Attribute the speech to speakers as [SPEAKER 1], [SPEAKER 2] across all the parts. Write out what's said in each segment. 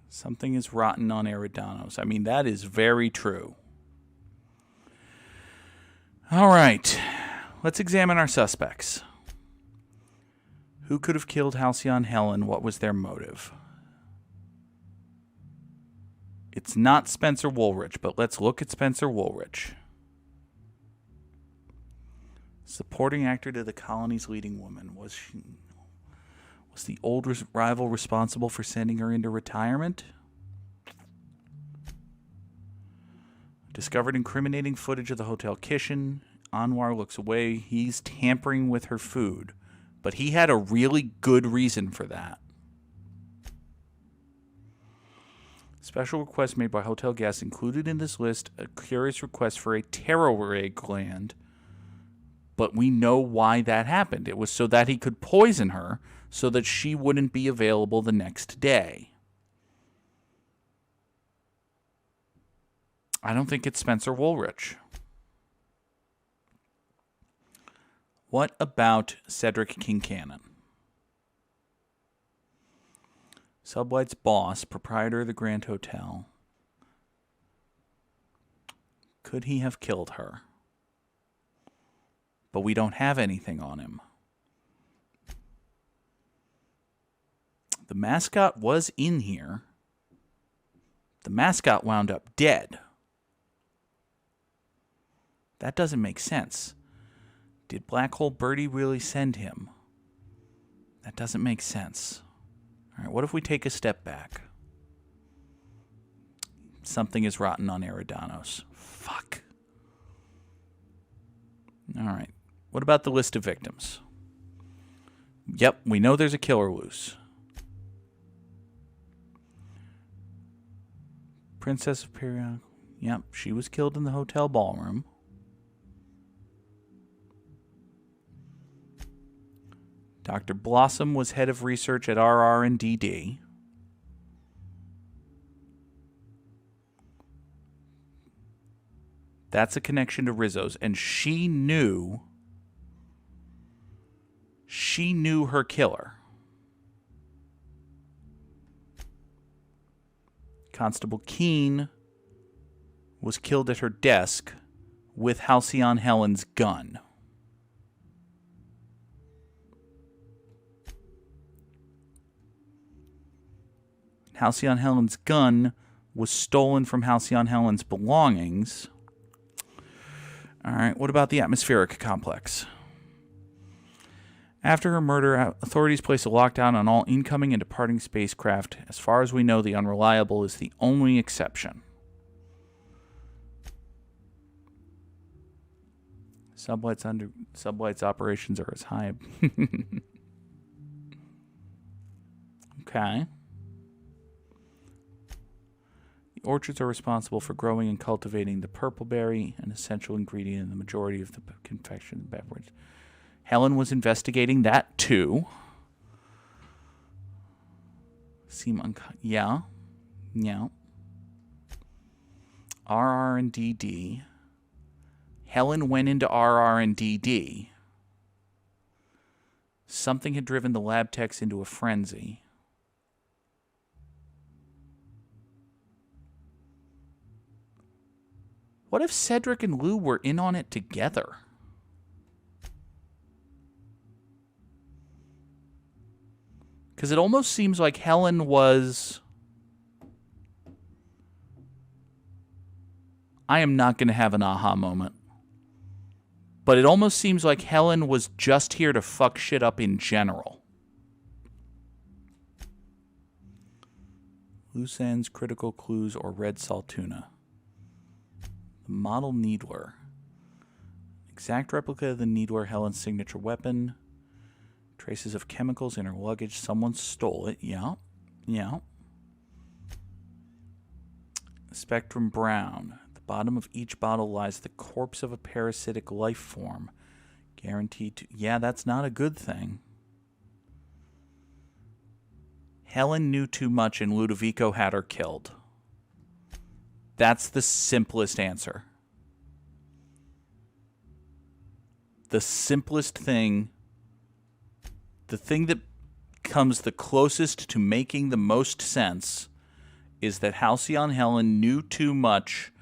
[SPEAKER 1] Something is rotten on Eridanos. I mean, that is very true. All right. Let's examine our suspects. Who could have killed Halcyon Helen? What was their motive? It's not Spencer Woolrich, but let's look at Spencer Woolrich. Supporting actor to the colony's leading woman. Was the old rival responsible for sending her into retirement? Discovered incriminating footage of the hotel kitchen. Anwar looks away. He's tampering with her food. But he had a really good reason for that. Special requests made by hotel guests included in this list a curious request for a taro gland. But we know why that happened. It was so that he could poison her so that she wouldn't be available the next day. I don't think it's Spencer Woolrich. What about Cedric Kincannon? Sublight's boss, proprietor of the Grand Hotel. Could he have killed her? But we don't have anything on him. The mascot was in here. The mascot wound up dead. That doesn't make sense. Did Black Hole Birdie really send him? That doesn't make sense. All right, what if we take a step back? Something is rotten on Eridanos. Fuck. All right. What about the list of victims? Yep, we know there's a killer loose. Princess of Periodical. Yep, she was killed in the hotel ballroom. Dr. Blossom was head of research at RR&DD. That's a connection to Rizzo's, and she knew her killer. Constable Keene was killed at her desk with Halcyon Helen's gun. Halcyon Helen's gun was stolen from Halcyon Helen's belongings. All right, what about the atmospheric complex? After her murder, authorities placed a lockdown on all incoming and departing spacecraft. As far as we know, the Unreliable is the only exception. Sublight's operations are as high. Okay. The orchards are responsible for growing and cultivating the purple berry, an essential ingredient in the majority of the confection beverage. Helen was investigating that too. Yeah. RR&DD. Helen went into RR&DD. Something had driven the lab techs into a frenzy. What if Cedric and Lou were in on it together? Because it almost seems like Helen was... I am not going to have an aha moment. But it almost seems like Helen was just here to fuck shit up in general. Loose ends, critical clues, or red salt tuna. The model needler. Exact replica of the needler, Helen's signature weapon. Traces of chemicals in her luggage. Someone stole it. Yeah. Spectrum brown. At the bottom of each bottle lies the corpse of a parasitic life form. Guaranteed to... Yeah, that's not a good thing. Helen knew too much and Ludovico had her killed. That's the simplest answer. The simplest thing... The thing that comes the closest to making the most sense is that Halcyon Helen knew too much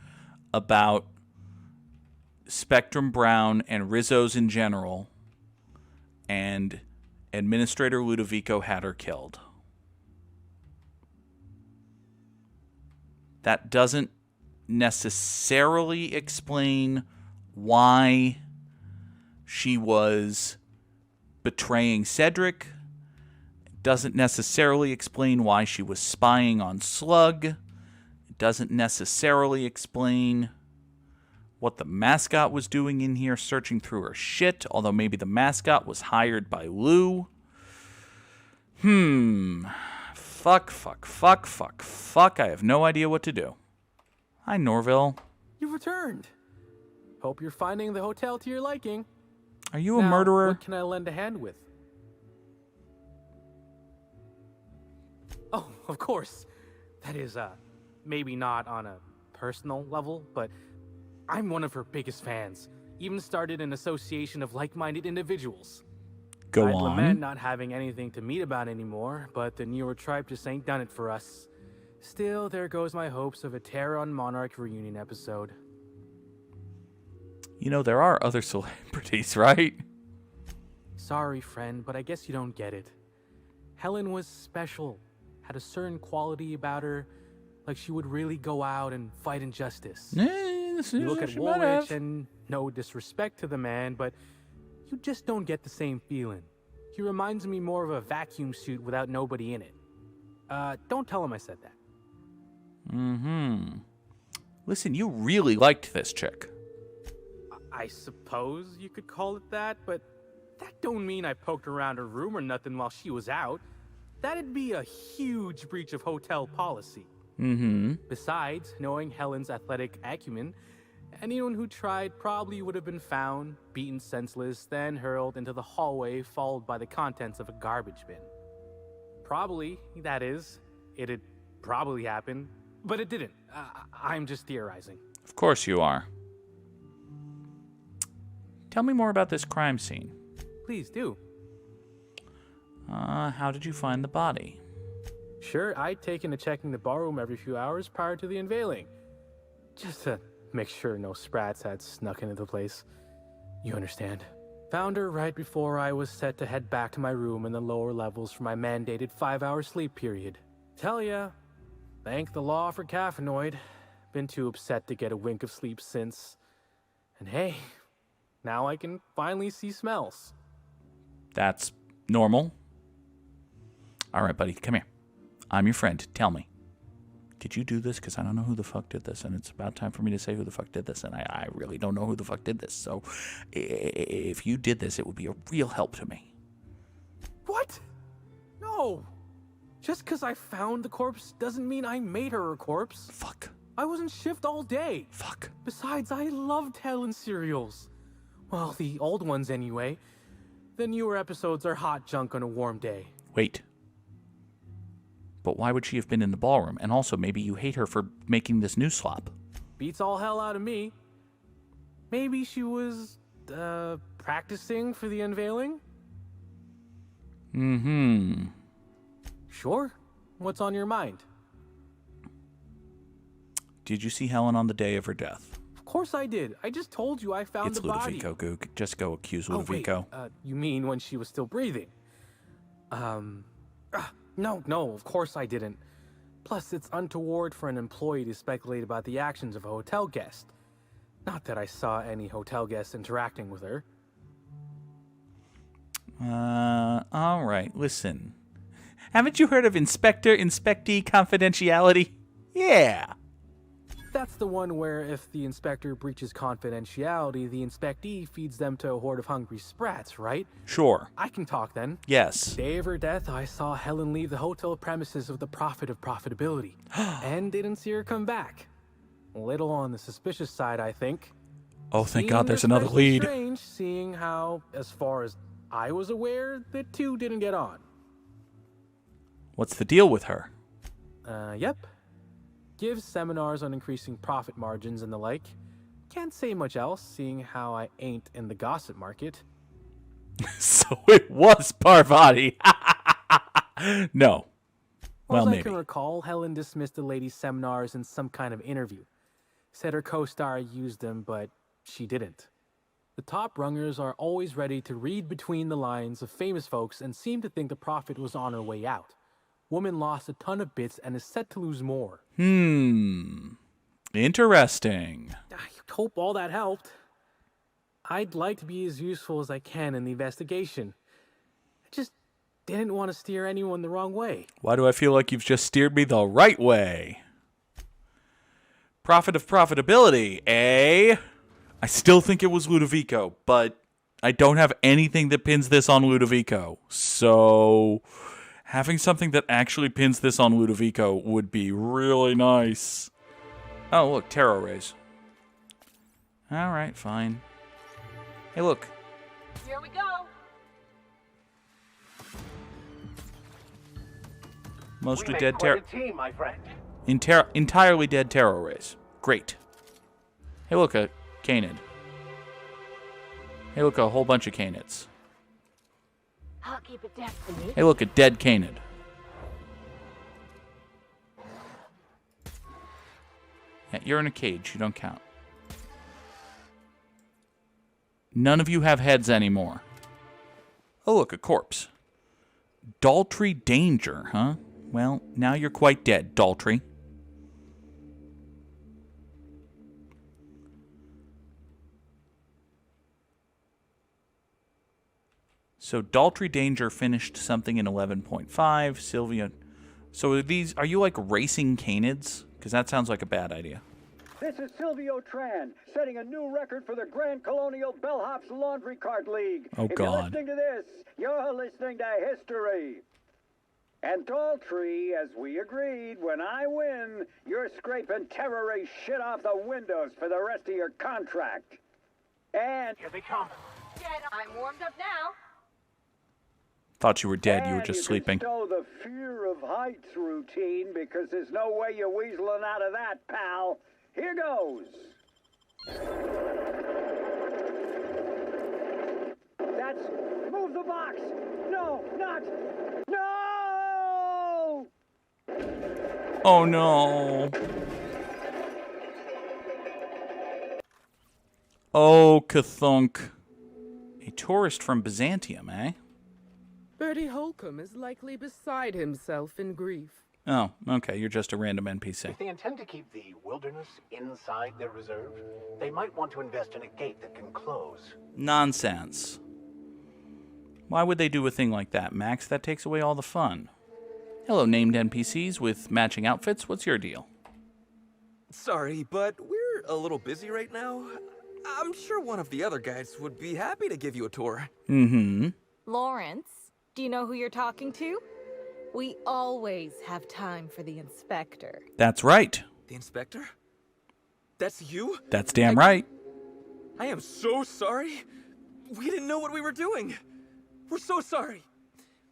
[SPEAKER 1] about Spectrum Brown and Rizzo's in general, and Administrator Ludovico had her killed. That doesn't necessarily explain why she was betraying Cedric. It doesn't necessarily explain why she was spying on Slug. It doesn't necessarily explain what the mascot was doing in here, searching through her shit, although maybe the mascot was hired by Lou. Fuck. I have no idea what to do. Hi, Norville.
[SPEAKER 2] You've returned. Hope you're finding the hotel to your liking.
[SPEAKER 1] Are you a murderer?
[SPEAKER 2] What can I lend a hand with? Oh, of course. That is, maybe not on a personal level, but I'm one of her biggest fans. Even started an association of like-minded individuals.
[SPEAKER 1] Go
[SPEAKER 2] I'd
[SPEAKER 1] on.
[SPEAKER 2] lament not having anything to meet about anymore, but the newer tribe just ain't done it for us. Still, there goes my hopes of a Terra Monarch reunion episode.
[SPEAKER 1] You know, there are other celebrities, right?
[SPEAKER 2] Sorry, friend, but I guess you don't get it. Helen was special, had a certain quality about her, like she would really go out and fight injustice. You look at Woolwich, and no disrespect to the man, but you just don't get the same feeling. He reminds me more of a vacuum suit without nobody in it. Don't tell him I said that.
[SPEAKER 1] Listen, you really liked this chick.
[SPEAKER 2] I suppose you could call it that, but that don't mean I poked around her room or nothing while she was out. That'd be a huge breach of hotel policy. Besides, knowing Helen's athletic acumen, anyone who tried probably would have been found, beaten senseless, then hurled into the hallway, followed by the contents of a garbage bin. Probably, that is, it'd probably happen, but it didn't. I'm just theorizing.
[SPEAKER 1] Of course you are. Tell me more about this crime scene.
[SPEAKER 2] Please do.
[SPEAKER 1] How did you find the body?
[SPEAKER 2] Sure, I'd taken to checking the barroom every few hours prior to the unveiling. Just to make sure no sprats had snuck into the place. You understand. Found her right before I was set to head back to my room in the lower levels for my mandated 5-hour sleep period. Tell ya, thank the law for caffeinoid. Been too upset to get a wink of sleep since. And hey, now I can finally see smells.
[SPEAKER 1] That's normal. All right, buddy, come here. I'm your friend. Tell me. Did you do this? Because I don't know who the fuck did this, and it's about time for me to say who the fuck did this, and I really don't know who the fuck did this. So if you did this, it would be a real help to me.
[SPEAKER 2] What? No. Just because I found the corpse doesn't mean I made her a corpse.
[SPEAKER 1] Fuck.
[SPEAKER 2] I was in shift all day.
[SPEAKER 1] Fuck.
[SPEAKER 2] Besides, I loved Helen serials. Well, the old ones anyway. The newer episodes are hot junk on a warm day.
[SPEAKER 1] Wait. But why would she have been in the ballroom? And also, maybe you hate her for making this new slop.
[SPEAKER 2] Beats all hell out of me. Maybe she was, practicing for the unveiling? Sure. What's on your mind?
[SPEAKER 1] Did you see Helen on the day of her death?
[SPEAKER 2] Of course I did. I just told you I found the body.
[SPEAKER 1] It's Ludovico, Gook. Just go accuse Ludovico.
[SPEAKER 2] Oh, wait. You mean when she was still breathing? No, of course I didn't. Plus, it's untoward for an employee to speculate about the actions of a hotel guest. Not that I saw any hotel guests interacting with her.
[SPEAKER 1] All right, listen. Haven't you heard of inspector-inspectee confidentiality? Yeah.
[SPEAKER 2] That's the one where if the inspector breaches confidentiality, the inspectee feeds them to a horde of hungry sprats, right?
[SPEAKER 1] Sure.
[SPEAKER 2] I can talk then.
[SPEAKER 1] Yes.
[SPEAKER 2] Day of her death, I saw Helen leave the hotel premises with the profit of profitability. And didn't see her come back. A little on the suspicious side, I think.
[SPEAKER 1] Oh, thank God there's another lead.
[SPEAKER 2] Strange seeing how, as far as I was aware, the two didn't get on.
[SPEAKER 1] What's the deal with her?
[SPEAKER 2] Yep. Gives seminars on increasing profit margins and the like. Can't say much else, seeing how I ain't in the gossip market.
[SPEAKER 1] So it was Parvati. No. Well,
[SPEAKER 2] As I
[SPEAKER 1] maybe.
[SPEAKER 2] can recall, Helen dismissed the lady's seminars in some kind of interview. Said her co-star used them, but she didn't. The top rungers are always ready to read between the lines of famous folks and seem to think the prophet was on her way out. Woman lost a ton of bits and is set to lose more.
[SPEAKER 1] Interesting.
[SPEAKER 2] I hope all that helped. I'd like to be as useful as I can in the investigation. I just didn't want to steer anyone the wrong way.
[SPEAKER 1] Why do I feel like you've just steered me the right way? Profit of profitability, eh? I still think it was Ludovico, but I don't have anything that pins this on Ludovico. So having something that actually pins this on Ludovico would be really nice. Oh, look, tarot rays. All right, fine. Hey, look.
[SPEAKER 3] Here we go.
[SPEAKER 1] Mostly dead tarot.
[SPEAKER 4] Team, my friend.
[SPEAKER 1] Entirely dead tarot rays. Great. Hey, look, a canid. Hey, look, a whole bunch of canids.
[SPEAKER 3] I'll keep it destiny.
[SPEAKER 1] Hey, look, a dead canid. Yeah, you're in a cage. You don't count. None of you have heads anymore. Oh, look, a corpse. Daltry danger, huh? Well, now you're quite dead, Daltry. So Daltry Danger finished something in 11.5. Sylvia. So are you like racing canids? Because that sounds like a bad idea.
[SPEAKER 4] This is Silvio Tran, setting a new record for the Grand Colonial Bellhops Laundry Cart League.
[SPEAKER 1] Oh,
[SPEAKER 4] If
[SPEAKER 1] God.
[SPEAKER 4] you're listening to this, you're listening to history. And Daltrey, as we agreed, when I win, you're scraping terrorist shit off the windows for the rest of your contract. And here they come.
[SPEAKER 3] Dead. I'm warmed up now.
[SPEAKER 1] Thought you were dead. You were
[SPEAKER 4] And
[SPEAKER 1] just
[SPEAKER 4] you
[SPEAKER 1] sleeping.
[SPEAKER 4] can stow the fear of heights routine because there's no way you're weaseling out of that, pal. Here goes. That's... Move the box! No, not... No!
[SPEAKER 1] Oh, no. Oh, Cthulhu. A tourist from Byzantium, eh?
[SPEAKER 5] Bertie Holcomb is likely beside himself in grief.
[SPEAKER 1] Oh, okay. You're just a random NPC.
[SPEAKER 6] If they intend to keep the wilderness inside their reserve, they might want to invest in a gate that can close.
[SPEAKER 1] Nonsense. Why would they do a thing like that, Max? That takes away all the fun. Hello, named NPCs with matching outfits. What's your deal?
[SPEAKER 7] Sorry, but we're a little busy right now. I'm sure one of the other guys would be happy to give you a tour.
[SPEAKER 1] Mm-hmm.
[SPEAKER 8] Lawrence, do you know who you're talking to? We always have time for the inspector.
[SPEAKER 1] That's right.
[SPEAKER 7] The inspector? That's you?
[SPEAKER 1] That's damn right.
[SPEAKER 7] I am so sorry. We didn't know what we were doing. We're so sorry.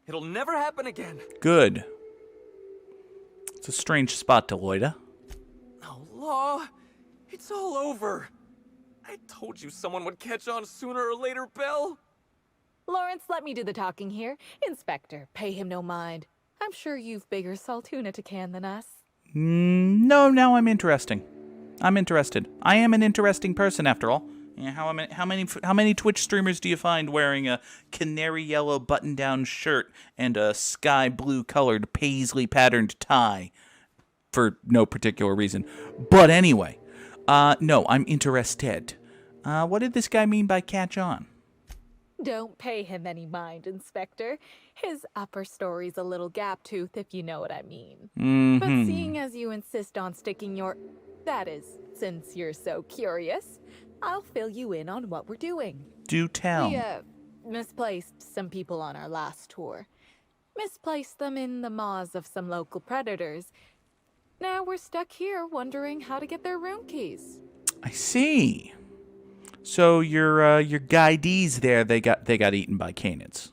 [SPEAKER 7] It'll never happen again.
[SPEAKER 1] Good. It's a strange spot to loiter.
[SPEAKER 7] Oh, Law. It's all over. I told you someone would catch on sooner or later, Belle.
[SPEAKER 8] Lawrence, let me do the talking here. Inspector, pay him no mind. I'm sure you've bigger saltuna to can than us.
[SPEAKER 1] No, now I'm interesting. I'm interested. I am an interesting person, after all. Yeah, how many Twitch streamers do you find wearing a canary yellow button-down shirt and a sky blue colored paisley patterned tie for no particular reason? But anyway, no, I'm interested. What did this guy mean by catch on?
[SPEAKER 8] Don't pay him any mind, Inspector. His upper story's a little gap tooth, if you know what I mean. But seeing as you insist on sticking your... That is, since you're so curious, I'll fill you in on what we're doing.
[SPEAKER 1] Do tell.
[SPEAKER 8] We, misplaced some people on our last tour. Misplaced them in the maws of some local predators. Now we're stuck here wondering how to get their room keys.
[SPEAKER 1] I see. So your guidees there, they got eaten by canids.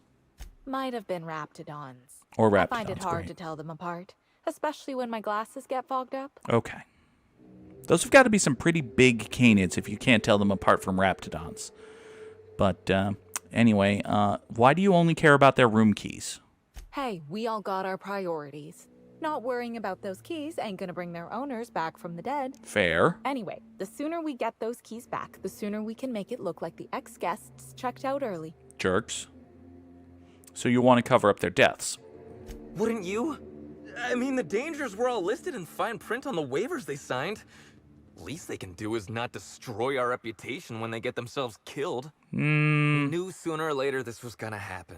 [SPEAKER 8] Might have been raptidons.
[SPEAKER 1] Or raptidons.
[SPEAKER 8] I find it hard
[SPEAKER 1] great.
[SPEAKER 8] to tell them apart, especially when my glasses get fogged up.
[SPEAKER 1] Okay. Those have got to be some pretty big canids if you can't tell them apart from raptidons. But anyway, why do you only care about their room keys?
[SPEAKER 8] Hey, we all got our priorities. Not worrying about those keys ain't gonna bring their owners back from the dead.
[SPEAKER 1] Fair.
[SPEAKER 8] Anyway, the sooner we get those keys back, the sooner we can make it look like the ex-guests checked out early.
[SPEAKER 1] Jerks. So you want to cover up their deaths?
[SPEAKER 7] Wouldn't you? I mean, the dangers were all listed in fine print on the waivers they signed. Least they can do is not destroy our reputation when they get themselves killed. We knew sooner or later this was gonna happen.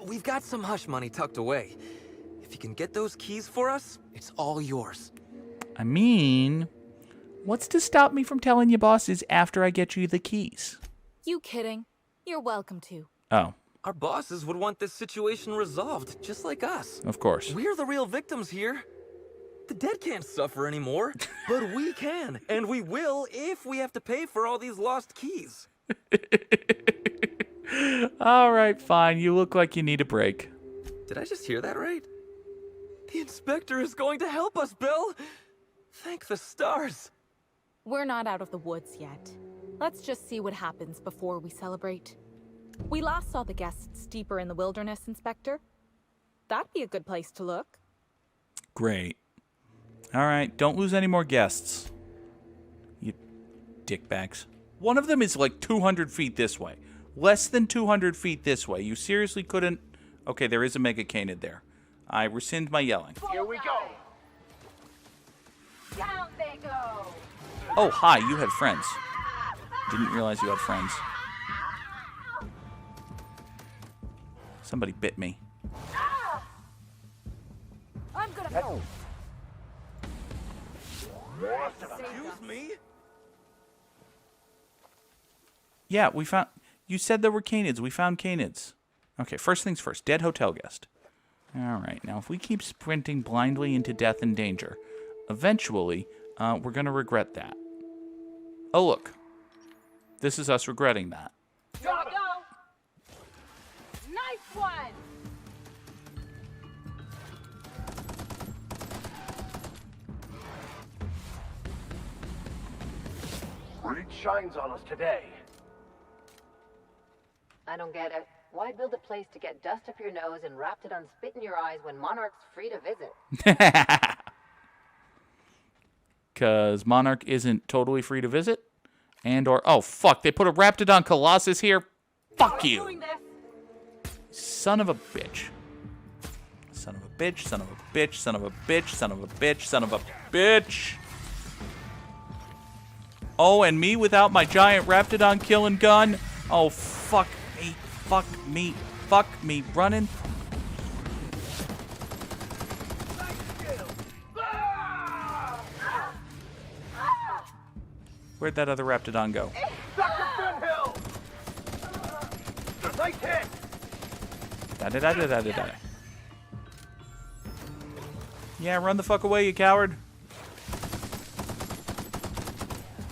[SPEAKER 7] We've got some hush money tucked away. If you can get those keys for us, it's all yours.
[SPEAKER 1] I mean, what's to stop me from telling you bosses after I get you the keys?
[SPEAKER 8] You kidding? You're welcome to.
[SPEAKER 1] Oh,
[SPEAKER 7] Our bosses would want this situation resolved, just like us.
[SPEAKER 1] of course.
[SPEAKER 7] We're the real victims here. The dead can't suffer anymore, but we can, and we will if we have to pay for all these lost keys.
[SPEAKER 1] All right, fine. You look like you need a break.
[SPEAKER 7] Did I just hear that right? The inspector is going to help us, Bill! Thank the stars.
[SPEAKER 8] We're not out of the woods yet. Let's just see what happens before we celebrate. We last saw the guests deeper in the wilderness, Inspector. That'd be a good place to look.
[SPEAKER 1] Great. All right, don't lose any more guests. You dickbags. One of them is like 200 feet this way. Less than 200 feet this way. You seriously couldn't... Okay, there is a mega canid there. I rescind my yelling.
[SPEAKER 6] Here we go.
[SPEAKER 3] Down they go.
[SPEAKER 1] Oh, hi, you had friends. Didn't realize you had friends. Somebody bit me.
[SPEAKER 3] I'm gonna.
[SPEAKER 7] Excuse me?
[SPEAKER 1] Yeah, we found... You said there were canids. We found canids. Okay, first things first. Dead hotel guest. All right, now if we keep sprinting blindly into death and danger, eventually, we're going to regret that. Oh, look. This is us regretting that.
[SPEAKER 3] Here we go. Nice one.
[SPEAKER 6] It shines on us today.
[SPEAKER 3] I don't get it. Why build a place to get dust up your nose and raptidon spit in your eyes when Monarch's free to visit?
[SPEAKER 1] Because Monarch isn't totally free to visit. And or... Oh, fuck. They put a raptidon colossus here. Fuck you.
[SPEAKER 3] Doing this.
[SPEAKER 1] Son of a bitch. Son of a bitch. Son of a bitch. Son of a bitch. Son of a bitch. Son of a bitch. Oh, and me without my giant raptidon killing gun? Oh, fuck me. Fuck me. Fuck me. Running. Where'd that other raptidon go?
[SPEAKER 6] Dr. Finhill! Nice hit!
[SPEAKER 1] Da-da-da-da-da-da-da. Yeah, run the fuck away, you coward.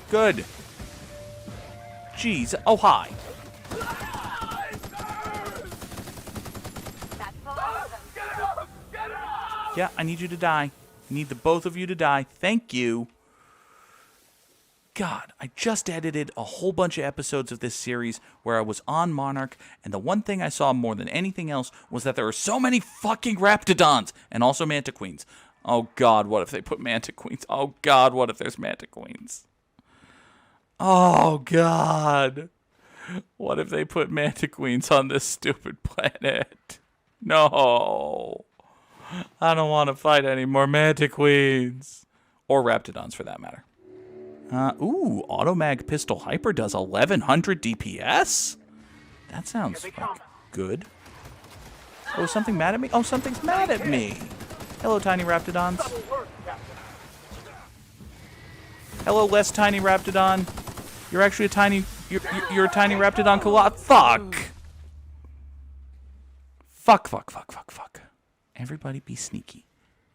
[SPEAKER 1] Good. Jeez. Oh, hi. Yeah, I need you to die. I need the both of you to die. Thank you. God, I just edited a whole bunch of episodes of this series where I was on Monarch, and the one thing I saw more than anything else was that there are so many fucking Raptidons, and also Manta Queens. Oh God, what if they put Manta Queens? Oh God, what if there's Manta Queens? Oh God. What if they put Manta Queens on this stupid planet? No. I don't want to fight any more Manta Queens. Or Raptidons, for that matter. Ooh, Automag Pistol Hyper does 1100 DPS? That sounds like good. Oh, is something mad at me? Oh, something's mad at me. Hello, tiny Raptidons. Hello, less tiny Raptidon. You're actually a tiny... You're a tiny Raptidon Fuck! Fuck. Everybody be sneaky.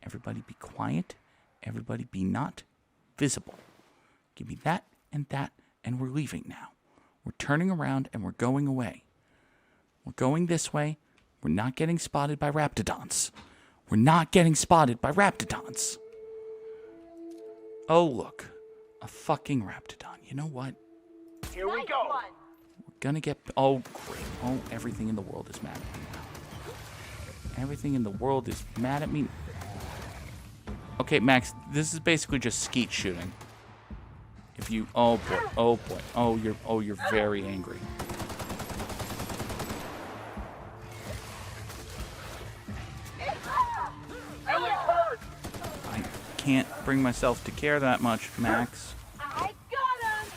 [SPEAKER 1] Everybody be quiet. Everybody be not visible. Give me that, and we're leaving now. We're turning around, and we're going away. We're going this way. We're not getting spotted by Raptidons. We're not getting spotted by Raptidons. Oh, look. A fucking Raptidon. You know what?
[SPEAKER 6] Here we go.
[SPEAKER 1] We're gonna get... Oh, great. Oh, everything in the world is mad at me now. Everything in the world is mad at me. Okay, Max, this is basically just skeet shooting. If you... Oh, boy. Oh, boy. Oh, you're very angry. I can't bring myself to care that much, Max.
[SPEAKER 3] I got him!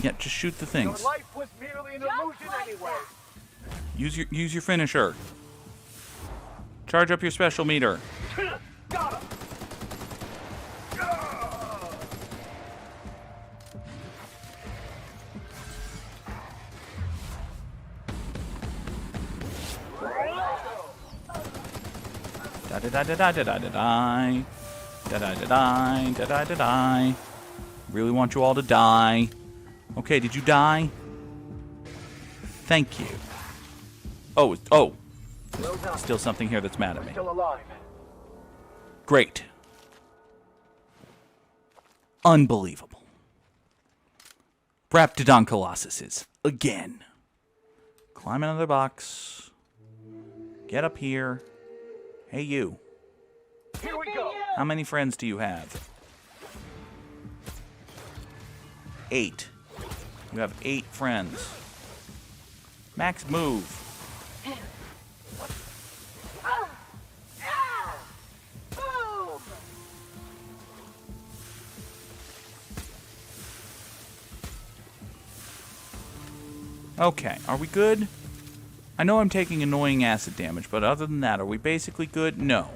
[SPEAKER 1] Yeah, just shoot the things.
[SPEAKER 6] Your life was merely an illusion anyway.
[SPEAKER 1] Use your finisher. Charge up your special meter.
[SPEAKER 6] Got him.
[SPEAKER 1] Da da da da da da da da da da da da da da da. Really want you all to die. Okay, did you die? Thank you. Oh. Still something here that's mad at me.
[SPEAKER 6] Still alive.
[SPEAKER 1] Great. Unbelievable. Raptidon Colossuses. Again. Climb another box. Get up here. Hey, you.
[SPEAKER 6] Here we go.
[SPEAKER 1] How many friends do you have? 8. You have 8 friends. Max, move.
[SPEAKER 3] Boom!
[SPEAKER 1] Okay, are we good? I know I'm taking annoying acid damage, but other than that, are we basically good? No.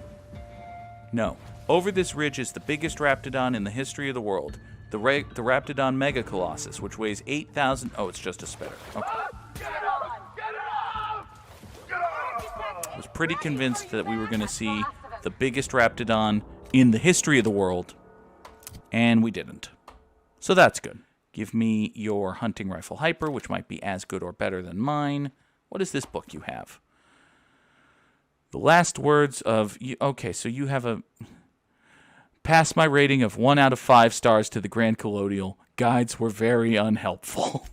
[SPEAKER 1] No. Over this ridge is the biggest raptidon in the history of the world. The Raptidon Mega Colossus, which weighs 8,000... Oh, it's just a spitter. Okay. I was pretty convinced that we were going to see the biggest Raptidon in the history of the world, and we didn't. So that's good. Give me your hunting rifle hyper, which might be as good or better than mine. What is this book you have? The last words of... Okay, so you have a... Pass my rating of 1 out of 5 stars to the Grand Colonial. Guides were very unhelpful.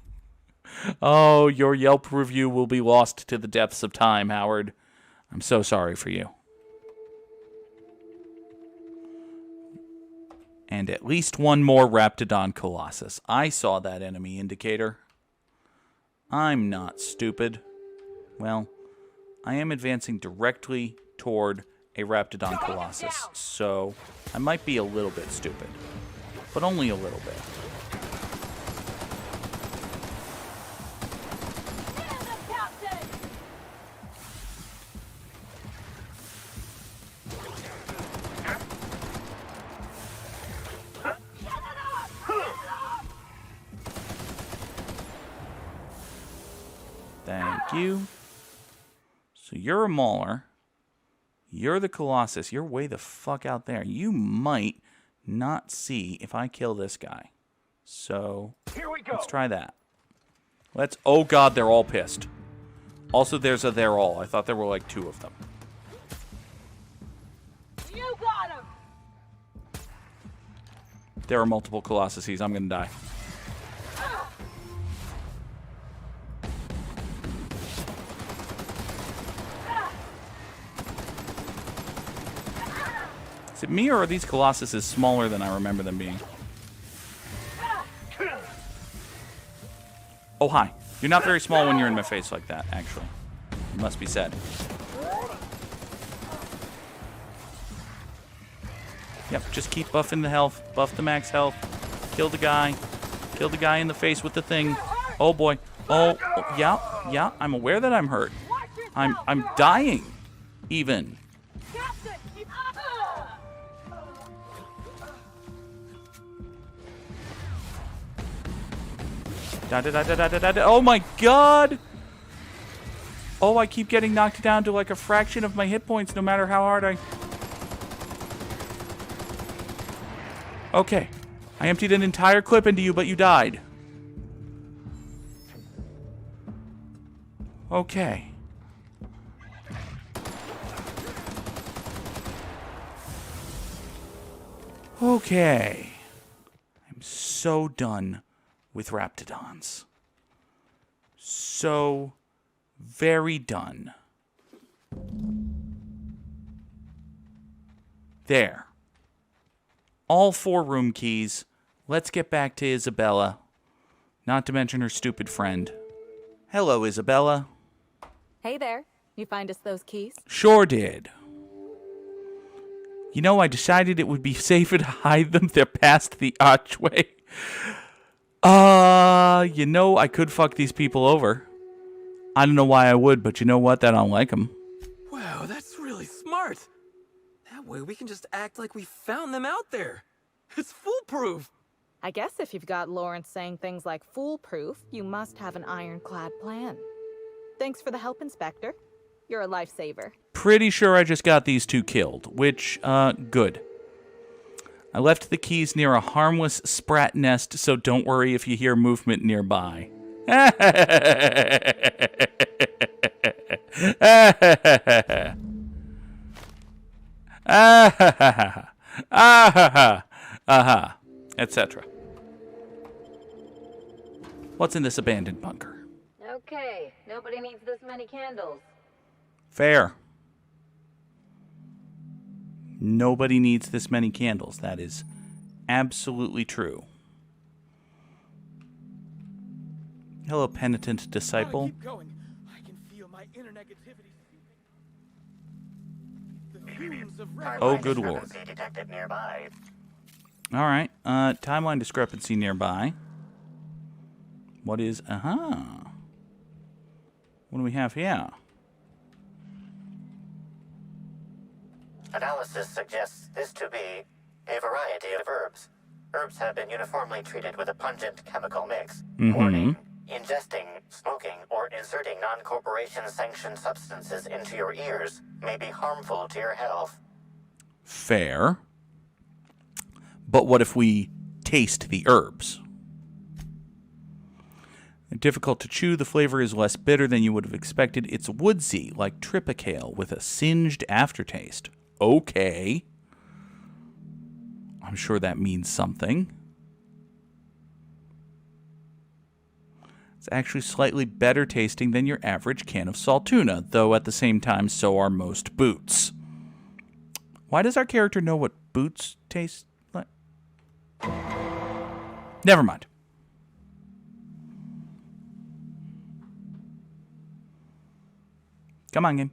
[SPEAKER 1] Oh, your Yelp review will be lost to the depths of time, Howard. I'm so sorry for you. And at least one more Raptidon Colossus. I saw that enemy indicator. I'm not stupid. Well, I am advancing directly toward a Raptidon Colossus, so I might be a little bit stupid. But only a little bit. Thank you. So you're a mauler. You're the Colossus. You're way the fuck out there. You might not see if I kill this guy. So
[SPEAKER 6] Here we go.
[SPEAKER 1] let's try that. Oh god, they're all pissed. Also, there's a they're all. I thought there were like 2 of them.
[SPEAKER 3] You got him!
[SPEAKER 1] There are multiple Colossuses. I'm gonna die. Is it me, or are these Colossuses smaller than I remember them being? Oh, hi. You're not very small when you're in my face like that, actually. It must be said. Yep, just keep buffing the health. Buff the max health. Kill the guy. Kill the guy in the face with the thing. Oh, boy. Oh, yeah. I'm aware that I'm hurt. I'm dying, even. Oh my god! Oh, I keep getting knocked down to like a fraction of my hit points no matter how hard I... Okay. I emptied an entire clip into you, but you died. Okay. Okay. I'm so done with Raptidons. So very done. There. all 4 room keys. Let's get back to Isabella. Not to mention her stupid friend. Hello, Isabella.
[SPEAKER 8] Hey there. You find us those keys?
[SPEAKER 1] Sure did. You know, I decided it would be safer to hide them there past the archway. You know, I could fuck these people over. I don't know why I would, but you know what? I don't like them.
[SPEAKER 7] Wow, that's really smart. That way we can just act like we found them out there. It's foolproof.
[SPEAKER 8] I guess if you've got Lawrence saying things like foolproof, you must have an ironclad plan. Thanks for the help, Inspector. You're a lifesaver.
[SPEAKER 1] Pretty sure I just got these 2 killed, which, good. I left the keys near a harmless sprat nest, so don't worry if you hear movement nearby. Etc. What's in this abandoned bunker?
[SPEAKER 3] Okay, nobody needs this many candles.
[SPEAKER 1] Fair. Nobody needs this many candles. That is absolutely true. Hello, penitent disciple.
[SPEAKER 2] Keep going. I can feel my inner negativity seeping. The fumes of
[SPEAKER 1] Oh, good lord.
[SPEAKER 6] Detected nearby.
[SPEAKER 1] All right. Timeline discrepancy nearby. What is... What do we have here?
[SPEAKER 6] Analysis suggests this to be a variety of herbs. Herbs have been uniformly treated with a pungent chemical mix. Warning: ingesting, smoking, or inserting non-corporation sanctioned substances into your ears may be harmful to your health.
[SPEAKER 1] Fair. But what if we taste the herbs? They're difficult to chew. The flavor is less bitter than you would have expected. It's woodsy, like tripicale, with a singed aftertaste. Okay. I'm sure that means something. It's actually slightly better tasting than your average can of salt tuna, though at the same time, so are most boots. Why does our character know what boots taste like? Never mind. Come on, game.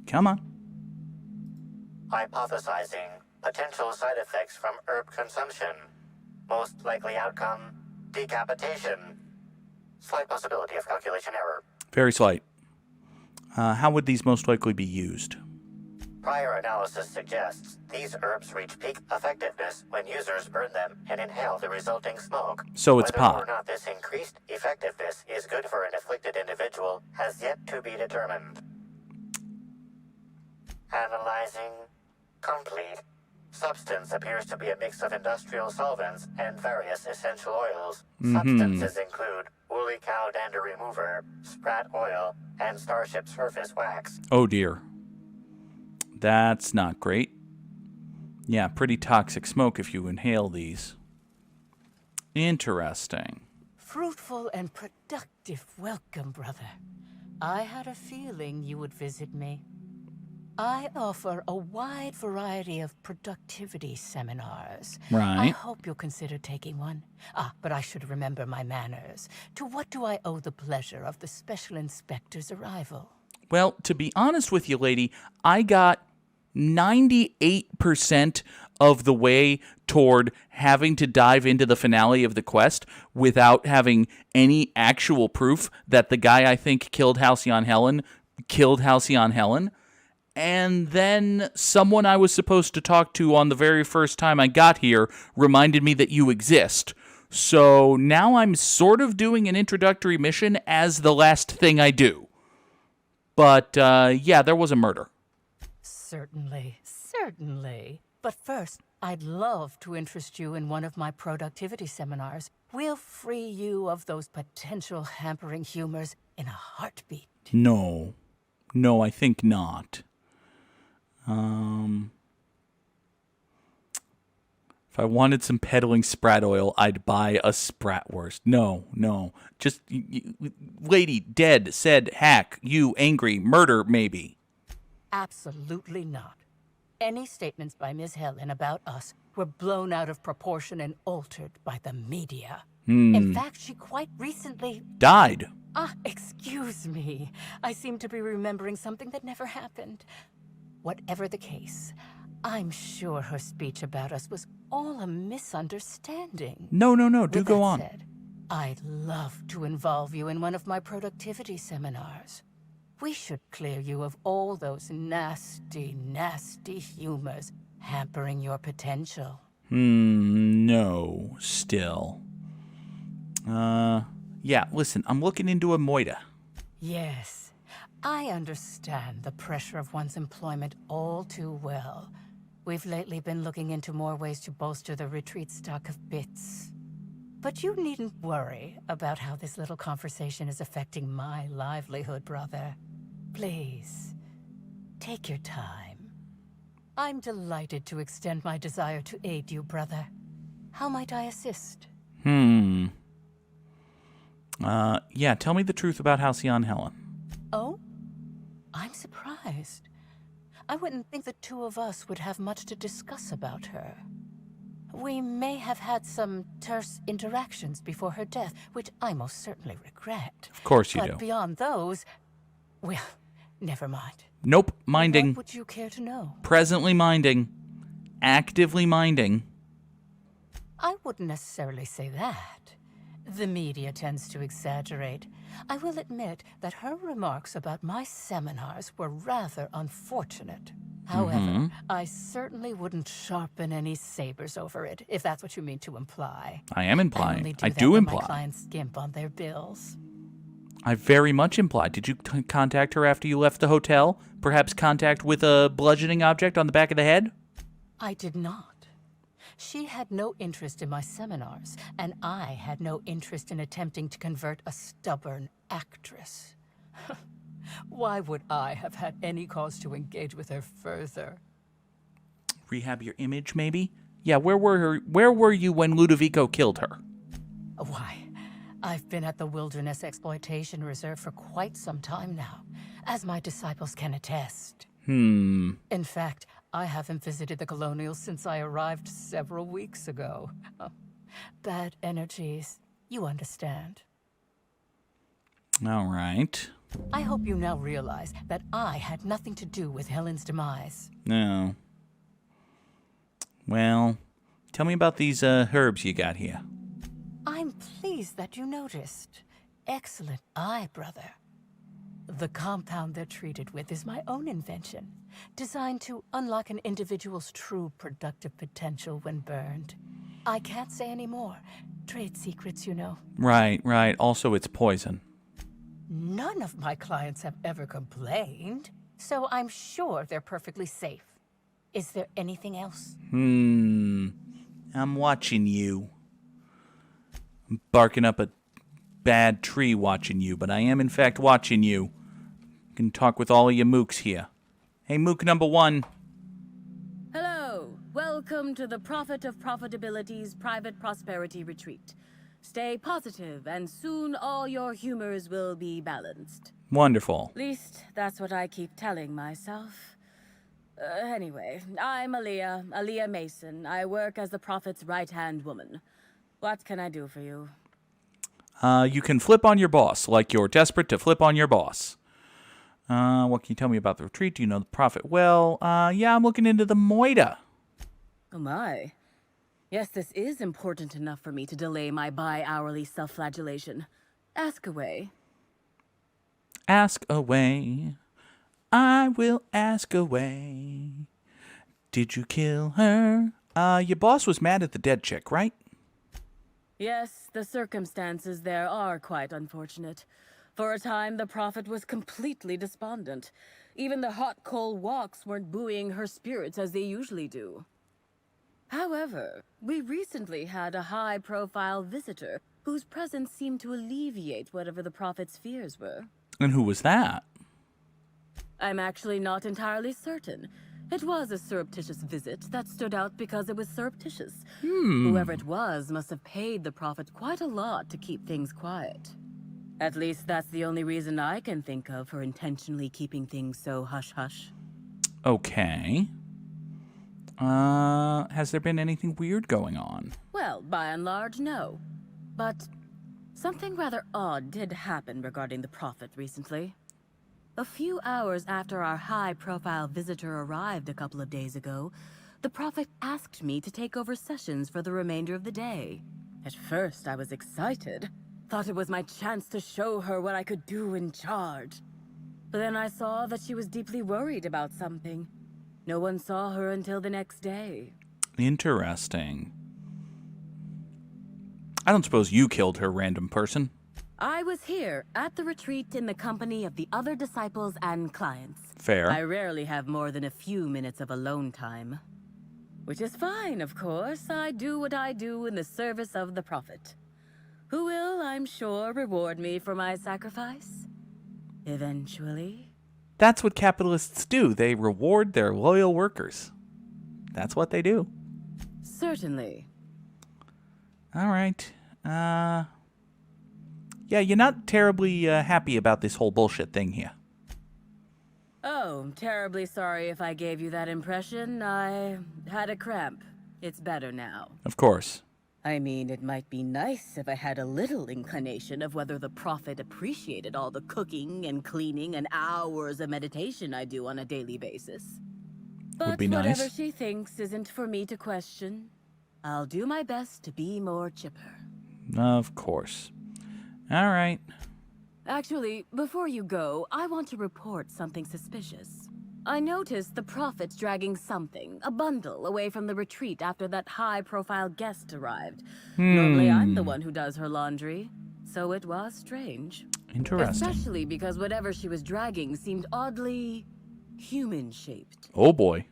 [SPEAKER 1] Come on.
[SPEAKER 6] Hypothesizing potential side effects from herb consumption. Most likely outcome, decapitation. Slight possibility of calculation error.
[SPEAKER 1] Very slight. How would these most likely be used?
[SPEAKER 6] Prior analysis suggests these herbs reach peak effectiveness when users burn them and inhale the resulting smoke.
[SPEAKER 1] So it's
[SPEAKER 6] Whether
[SPEAKER 1] pot.
[SPEAKER 6] or not this increased effectiveness is good for an afflicted individual has yet to be determined. Analyzing complete. Substance appears to be a mix of industrial solvents and various essential oils. Substances include woolly cow dander remover, sprat oil, and starship surface wax.
[SPEAKER 1] Oh dear. That's not great. Yeah, pretty toxic smoke if you inhale these. Interesting.
[SPEAKER 9] Fruitful and productive welcome, brother. I had a feeling you would visit me. I offer a wide variety of productivity seminars. I
[SPEAKER 1] Right.
[SPEAKER 9] hope you'll consider taking one. But I should remember my manners. To what do I owe the pleasure of the Special Inspector's arrival?
[SPEAKER 1] Well, to be honest with you, lady, I got 98% of the way toward having to dive into the finale of the quest without having any actual proof that the guy I think killed Halcyon Helen killed Halcyon Helen. And then someone I was supposed to talk to on the very first time I got here reminded me that you exist. So now I'm sort of doing an introductory mission as the last thing I do. But, yeah, there was a murder.
[SPEAKER 9] Certainly, certainly. But first, I'd love to interest you in one of my productivity seminars. We'll free you of those potential hampering humors in a heartbeat.
[SPEAKER 1] No, I think not. If I wanted some peddling sprat oil, I'd buy a spratwurst. No. Just, lady, dead, said, hack, you, angry, murder, maybe.
[SPEAKER 9] Absolutely not. any statements by Ms. Helen about us were blown out of proportion and altered by the media. In fact, she quite recently...
[SPEAKER 1] Died.
[SPEAKER 9] Excuse me. I seem to be remembering something that never happened. Whatever the case, I'm sure her speech about us was all a misunderstanding.
[SPEAKER 1] No. Do
[SPEAKER 9] With
[SPEAKER 1] go
[SPEAKER 9] that
[SPEAKER 1] on.
[SPEAKER 9] said, I'd love to involve you in one of my productivity seminars. We should clear you of all those nasty, nasty humors hampering your potential.
[SPEAKER 1] No, still. Yeah, listen, I'm looking into a moida.
[SPEAKER 9] Yes, I understand the pressure of one's employment all too well. We've lately been looking into more ways to bolster the retreat stock of bits. But you needn't worry about how this little conversation is affecting my livelihood, brother. Please, take your time. I'm delighted to extend my desire to aid you, brother. How might I assist?
[SPEAKER 1] Yeah, tell me the truth about Halcyon Helen.
[SPEAKER 9] Oh? I'm surprised. I wouldn't think the two of us would have much to discuss about her. We may have had some terse interactions before her death, which I most certainly regret.
[SPEAKER 1] Of course you
[SPEAKER 9] But
[SPEAKER 1] do.
[SPEAKER 9] beyond those, well, never mind.
[SPEAKER 1] Nope, minding.
[SPEAKER 9] What would you care to know?
[SPEAKER 1] Presently minding. Actively minding.
[SPEAKER 9] I wouldn't necessarily say that. The media tends to exaggerate. I will admit that her remarks about my seminars were rather unfortunate. However, I certainly wouldn't sharpen any sabers over it, if that's what you mean to imply.
[SPEAKER 1] I am
[SPEAKER 9] I
[SPEAKER 1] implying.
[SPEAKER 9] only
[SPEAKER 1] I
[SPEAKER 9] that
[SPEAKER 1] do
[SPEAKER 9] when
[SPEAKER 1] imply.
[SPEAKER 9] my clients skimp on their bills.
[SPEAKER 1] I very much imply. Did you contact her after you left the hotel? Perhaps contact with a bludgeoning object on the back of the head?
[SPEAKER 9] I did not. She had no interest in my seminars, and I had no interest in attempting to convert a stubborn actress. Why would I have had any cause to engage with her further?
[SPEAKER 1] Rehab your image, maybe? Yeah, where were you when Ludovico killed her?
[SPEAKER 9] Why, I've been at the Wilderness Exploitation Reserve for quite some time now, as my disciples can attest. In fact, I haven't visited the Colonials since I arrived several weeks ago. Bad energies, you understand.
[SPEAKER 1] All right.
[SPEAKER 9] I hope you now realize that I had nothing to do with Helen's demise.
[SPEAKER 1] No. Well, tell me about these herbs you got here.
[SPEAKER 9] I'm pleased that you noticed. Excellent eye, brother. The compound they're treated with is my own invention, designed to unlock an individual's true productive potential when burned. I can't say any more. Trade secrets, you know.
[SPEAKER 1] Right. Also, it's poison.
[SPEAKER 9] None of my clients have ever complained, so I'm sure they're perfectly safe. Is there anything else?
[SPEAKER 1] I'm watching you. I'm barking up a bad tree watching you, but I am in fact watching you. Can talk with all of you mooks here. Hey, mook number 1.
[SPEAKER 10] Hello. Welcome to the Prophet of Profitability's Private Prosperity Retreat. Stay positive, and soon all your humors will be balanced.
[SPEAKER 1] Wonderful.
[SPEAKER 10] At least, that's what I keep telling myself. Anyway, I'm Aaliyah Mason. I work as the Prophet's right-hand woman. What can I do for you?
[SPEAKER 1] You can flip on your boss, like you're desperate to flip on your boss. What can you tell me about the retreat? Do you know the Prophet well? Yeah, I'm looking into the moida.
[SPEAKER 10] Oh my. Yes, this is important enough for me to delay my bi-hourly self-flagellation. Ask away.
[SPEAKER 1] Ask away. I will ask away. Did you kill her? Your boss was mad at the dead chick, right?
[SPEAKER 10] Yes, the circumstances there are quite unfortunate. For a time, the Prophet was completely despondent. Even the hot coal walks weren't buoying her spirits as they usually do. However, we recently had a high-profile visitor whose presence seemed to alleviate whatever the Prophet's fears were.
[SPEAKER 1] And who was that?
[SPEAKER 10] I'm actually not entirely certain. It was a surreptitious visit that stood out because it was surreptitious. Whoever it was must have paid the Prophet quite a lot to keep things quiet. At least that's the only reason I can think of for intentionally keeping things so hush-hush.
[SPEAKER 1] Okay. Has there been anything weird going on?
[SPEAKER 10] Well, by and large, no. But something rather odd did happen regarding the Prophet recently. A few hours after our high-profile visitor arrived a couple of days ago, the Prophet asked me to take over sessions for the remainder of the day. At first, I was excited. Thought it was my chance to show her what I could do in charge. But then I saw that she was deeply worried about something. No one saw her until the next day.
[SPEAKER 1] Interesting. I don't suppose you killed her, random person.
[SPEAKER 10] I was here at the retreat in the company of the other disciples and clients.
[SPEAKER 1] Fair.
[SPEAKER 10] I rarely have more than a few minutes of alone time. Which is fine, of course. I do what I do in the service of the Prophet, who will, I'm sure, reward me for my sacrifice. Eventually.
[SPEAKER 1] That's what capitalists do. They reward their loyal workers. That's what they do.
[SPEAKER 10] Certainly.
[SPEAKER 1] All right. Yeah, you're not terribly happy about this whole bullshit thing here.
[SPEAKER 10] Oh, I'm terribly sorry if I gave you that impression. I had a cramp. It's better now.
[SPEAKER 1] Of course.
[SPEAKER 10] I mean, it might be nice if I had a little inclination of whether the Prophet appreciated all the cooking and cleaning and hours of meditation I do on a daily basis. But
[SPEAKER 1] Would be nice.
[SPEAKER 10] whatever she thinks isn't for me to question. I'll do my best to be more chipper.
[SPEAKER 1] Of course. All right.
[SPEAKER 10] Actually, before you go, I want to report something suspicious. I noticed the Prophet's dragging something, a bundle, away from the retreat after that high-profile guest arrived. Normally, I'm the one who does her laundry, so it was strange.
[SPEAKER 1] Interesting.
[SPEAKER 10] Especially because whatever she was dragging seemed oddly human-shaped.
[SPEAKER 1] Oh, boy.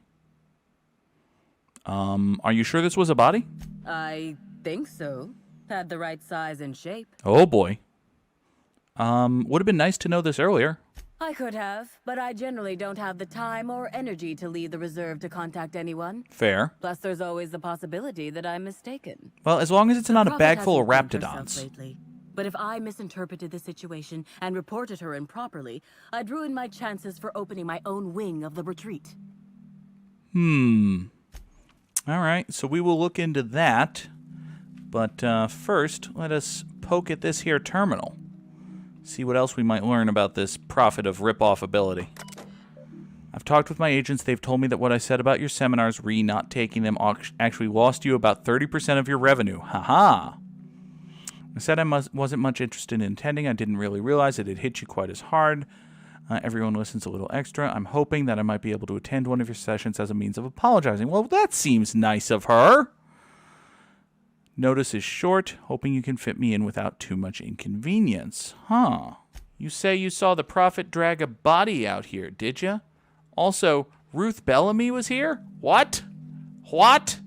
[SPEAKER 1] Are you sure this was a body?
[SPEAKER 10] I think so. Had the right size and shape.
[SPEAKER 1] Oh, boy. Would have been nice to know this earlier.
[SPEAKER 10] I could have, but I generally don't have the time or energy to leave the reserve to contact anyone.
[SPEAKER 1] Fair.
[SPEAKER 10] Plus, there's always the possibility that I'm mistaken.
[SPEAKER 1] Well, as long as it's not a
[SPEAKER 10] Prophet
[SPEAKER 1] bag full of
[SPEAKER 10] hasn't blamed herself
[SPEAKER 1] raptidons.
[SPEAKER 10] lately. But if I misinterpreted the situation and reported her improperly, I'd ruin my chances for opening my own wing of the retreat.
[SPEAKER 1] All right, so we will look into that. But first, let us poke at this here terminal. See what else we might learn about this Prophet of rip-off ability. I've talked with my agents. They've told me that what I said about your seminars, not taking them, actually lost you about 30% of your revenue. Ha-ha! I said I wasn't much interested in attending. I didn't really realize it had hit you quite as hard. Everyone listens a little extra. I'm hoping that I might be able to attend one of your sessions as a means of apologizing. Well, that seems nice of her. Notice is short, hoping you can fit me in without too much inconvenience. Huh. You say you saw the Prophet drag a body out here, did you? Also, Ruth Bellamy was here? What? What?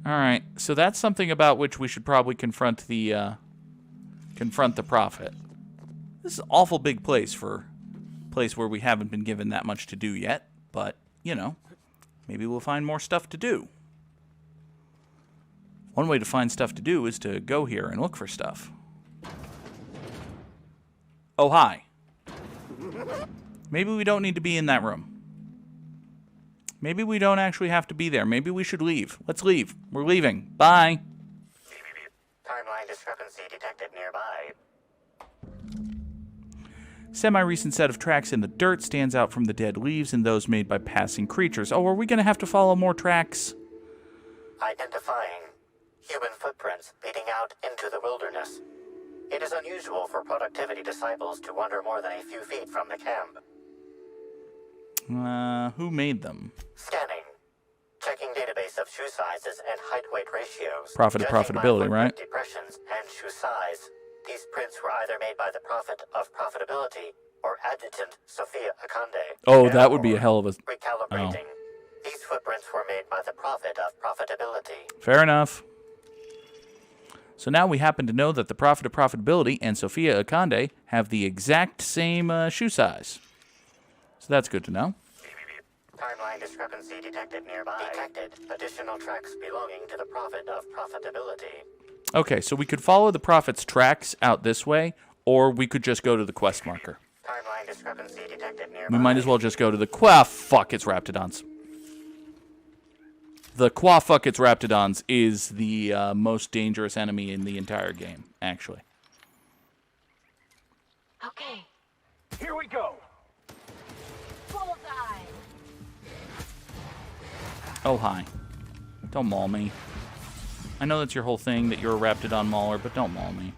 [SPEAKER 1] All right, so that's something about which we should probably confront the Prophet. This is an awful big place for a place where we haven't been given that much to do yet, but, you know, maybe we'll find more stuff to do. One way to find stuff to do is to go here and look for stuff. Oh, hi. Maybe we don't need to be in that room. Maybe we don't actually have to be there. Maybe we should leave. Let's leave. We're leaving. Bye.
[SPEAKER 6] Timeline discrepancy detected nearby.
[SPEAKER 1] Semi-recent set of tracks in the dirt stands out from the dead leaves and those made by passing creatures. Oh, are we going to have to follow more tracks?
[SPEAKER 6] Identifying human footprints leading out into the wilderness. It is unusual for productivity disciples to wander more than a few feet from the camp.
[SPEAKER 1] Who made them?
[SPEAKER 6] Scanning. Checking database of shoe sizes and height-weight ratios.
[SPEAKER 1] Prophet of
[SPEAKER 6] Judging by
[SPEAKER 1] profitability,
[SPEAKER 6] footprint
[SPEAKER 1] right?
[SPEAKER 6] Depressions and shoe size. These prints were either made by the Prophet of Profitability or Adjutant Sophia Akande.
[SPEAKER 1] Oh, that would be a hell of a...
[SPEAKER 6] Recalibrating. These footprints were made by the Prophet of Profitability.
[SPEAKER 1] Fair enough. So now we happen to know that the Prophet of Profitability and Sophia Akande have the exact same shoe size. So that's good to know.
[SPEAKER 6] Timeline discrepancy detected nearby. Detected additional tracks belonging to the Prophet of Profitability.
[SPEAKER 1] Okay, so we could follow the Prophet's tracks out this way, or we could just go to the quest marker.
[SPEAKER 6] Timeline discrepancy detected nearby.
[SPEAKER 1] We might as well just go to the quest. Fuck, it's raptidons. the Quafuckets Raptidons is the most dangerous enemy in the entire game, actually.
[SPEAKER 3] Okay.
[SPEAKER 4] Here we go.
[SPEAKER 3] Bullseye.
[SPEAKER 1] Oh, hi. Don't maul me. I know that's your whole thing, that you're a Raptidon mauler, but don't maul me.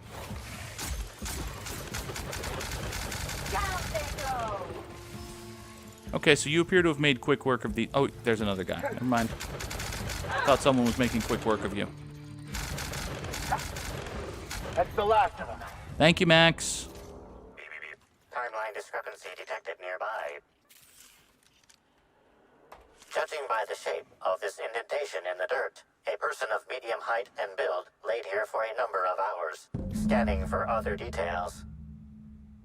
[SPEAKER 3] Down they go.
[SPEAKER 1] Okay, so you appear to have made quick work of the... Oh, there's another guy. Never mind. Thought someone was making quick work of you.
[SPEAKER 4] That's the last of them.
[SPEAKER 1] Thank you, Max.
[SPEAKER 6] Timeline discrepancy detected nearby. Judging by the shape of this indentation in the dirt, a person of medium height and build laid here for a number of hours, scanning for other details.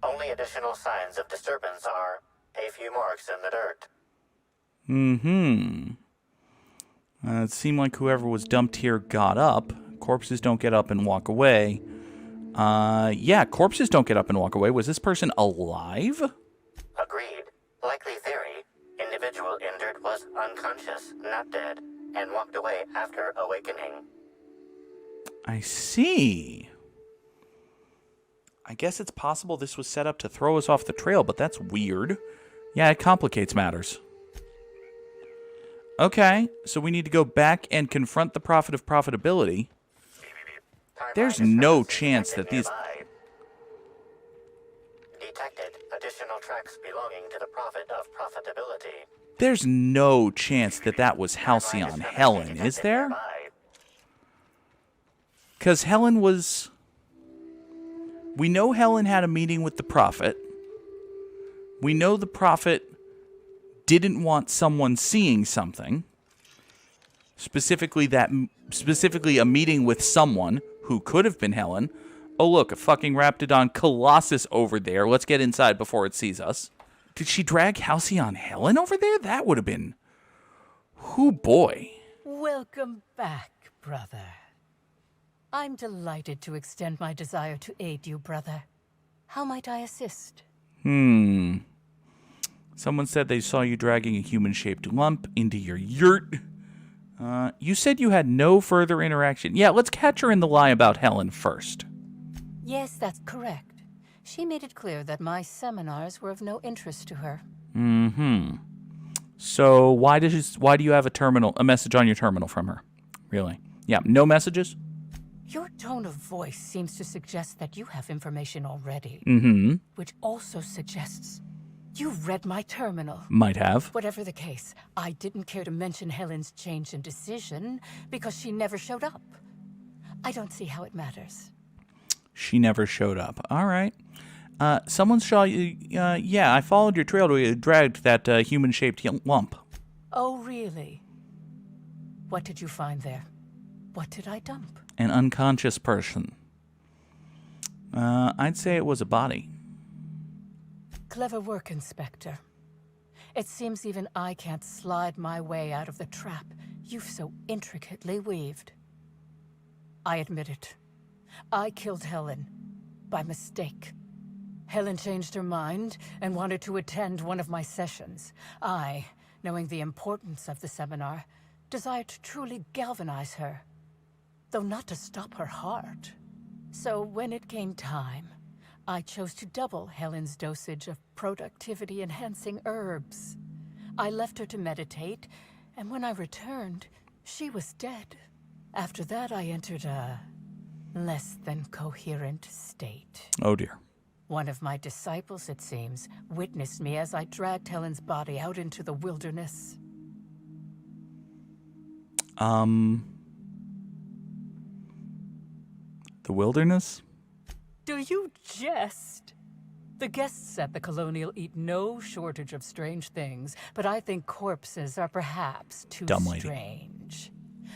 [SPEAKER 6] Only additional signs of disturbance are a few marks in the dirt.
[SPEAKER 1] It seemed like whoever was dumped here got up. Corpses don't get up and walk away. Yeah, corpses don't get up and walk away. Was this person alive?
[SPEAKER 6] Agreed. Likely theory. Individual injured was unconscious, not dead, and walked away after awakening.
[SPEAKER 1] I see. I guess it's possible this was set up to throw us off the trail, but that's weird. Yeah, it complicates matters. Okay, so we need to go back and confront the Prophet of Profitability. There's no chance that these...
[SPEAKER 6] Detected additional tracks belonging to the Prophet of Profitability.
[SPEAKER 1] There's no chance that that was Halcyon Helen, is there? Because Helen was... We know Helen had a meeting with the Prophet. We know the Prophet didn't want someone seeing something. Specifically a meeting with someone who could have been Helen. Oh, look, a fucking Raptidon Colossus over there. Let's get inside before it sees us. Did she drag Halcyon Helen over there? That would have been... Whoo, boy.
[SPEAKER 9] Welcome back, brother. I'm delighted to extend my desire to aid you, brother. How might I assist?
[SPEAKER 1] Someone said they saw you dragging a human-shaped lump into your yurt. You said you had no further interaction. Yeah, let's catch her in the lie about Helen first.
[SPEAKER 9] Yes, that's correct. She made it clear that my seminars were of no interest to her.
[SPEAKER 1] So why do you have a message on your terminal from her? Really? Yeah, no messages?
[SPEAKER 9] Your tone of voice seems to suggest that you have information already. Which also suggests you read my terminal.
[SPEAKER 1] Might have.
[SPEAKER 9] Whatever the case, I didn't care to mention Helen's change in decision because she never showed up. I don't see how it matters.
[SPEAKER 1] She never showed up. All right. Someone saw you. Yeah, I followed your trail to where you dragged that human-shaped lump.
[SPEAKER 9] Oh, really? What did you find there? What did I dump?
[SPEAKER 1] An unconscious person. I'd say it was a body.
[SPEAKER 9] Clever work, Inspector. It seems even I can't slide my way out of the trap you've so intricately weaved. I admit it. I killed Helen by mistake. Helen changed her mind and wanted to attend one of my sessions. I, knowing the importance of the seminar, desired to truly galvanize her, though not to stop her heart. So when it came time, I chose to double Helen's dosage of productivity-enhancing herbs. I left her to meditate, and when I returned, she was dead. After that, I entered a less than coherent state.
[SPEAKER 1] Oh, dear.
[SPEAKER 9] One of my disciples, it seems, witnessed me as I dragged Helen's body out into the wilderness.
[SPEAKER 1] The wilderness?
[SPEAKER 9] Do you jest? The guests at the Colonial eat no shortage of strange things, but I think corpses are perhaps too
[SPEAKER 1] Dumb lady.
[SPEAKER 9] strange.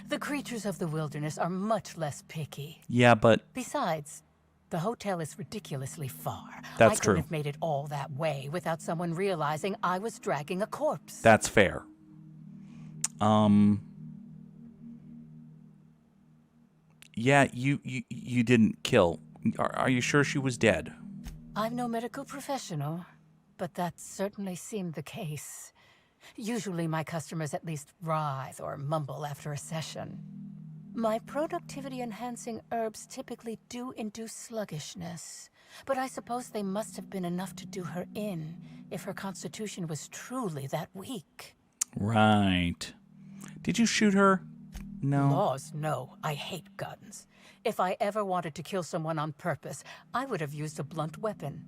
[SPEAKER 9] The creatures of the wilderness are much less picky.
[SPEAKER 1] Yeah, but...
[SPEAKER 9] Besides, the hotel is ridiculously far.
[SPEAKER 1] That's
[SPEAKER 9] I
[SPEAKER 1] true.
[SPEAKER 9] couldn't have made it all that way without someone realizing I was dragging a corpse.
[SPEAKER 1] That's fair. Yeah, you didn't kill. Are you sure she was dead?
[SPEAKER 9] I'm no medical professional, but that certainly seemed the case. Usually my customers at least writhe or mumble after a session. My productivity-enhancing herbs typically do induce sluggishness, but I suppose they must have been enough to do her in if her constitution was truly that weak.
[SPEAKER 1] Right. Did you shoot her? No.
[SPEAKER 9] Laws, no. I hate guns. If I ever wanted to kill someone on purpose, I would have used a blunt weapon.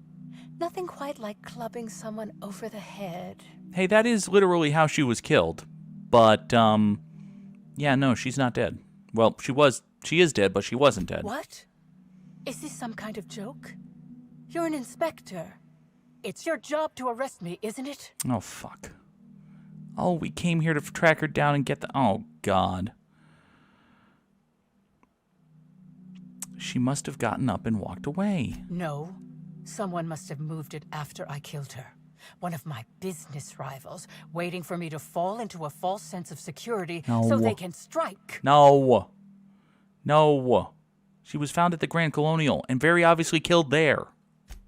[SPEAKER 9] Nothing quite like clubbing someone over the head.
[SPEAKER 1] Hey, that is literally how she was killed. But, yeah, no, she's not dead. Well, she is dead, but she wasn't dead.
[SPEAKER 9] What? Is this some kind of joke? You're an inspector. It's your job to arrest me, isn't it?
[SPEAKER 1] Oh, fuck. Oh, we came here to track her down and get the... Oh, God. She must have gotten up and walked away.
[SPEAKER 9] No. Someone must have moved it after I killed her. One of my business rivals, waiting for me to fall into a false sense of security so they can strike.
[SPEAKER 1] No. No. She was found at the Grand Colonial and very obviously killed there.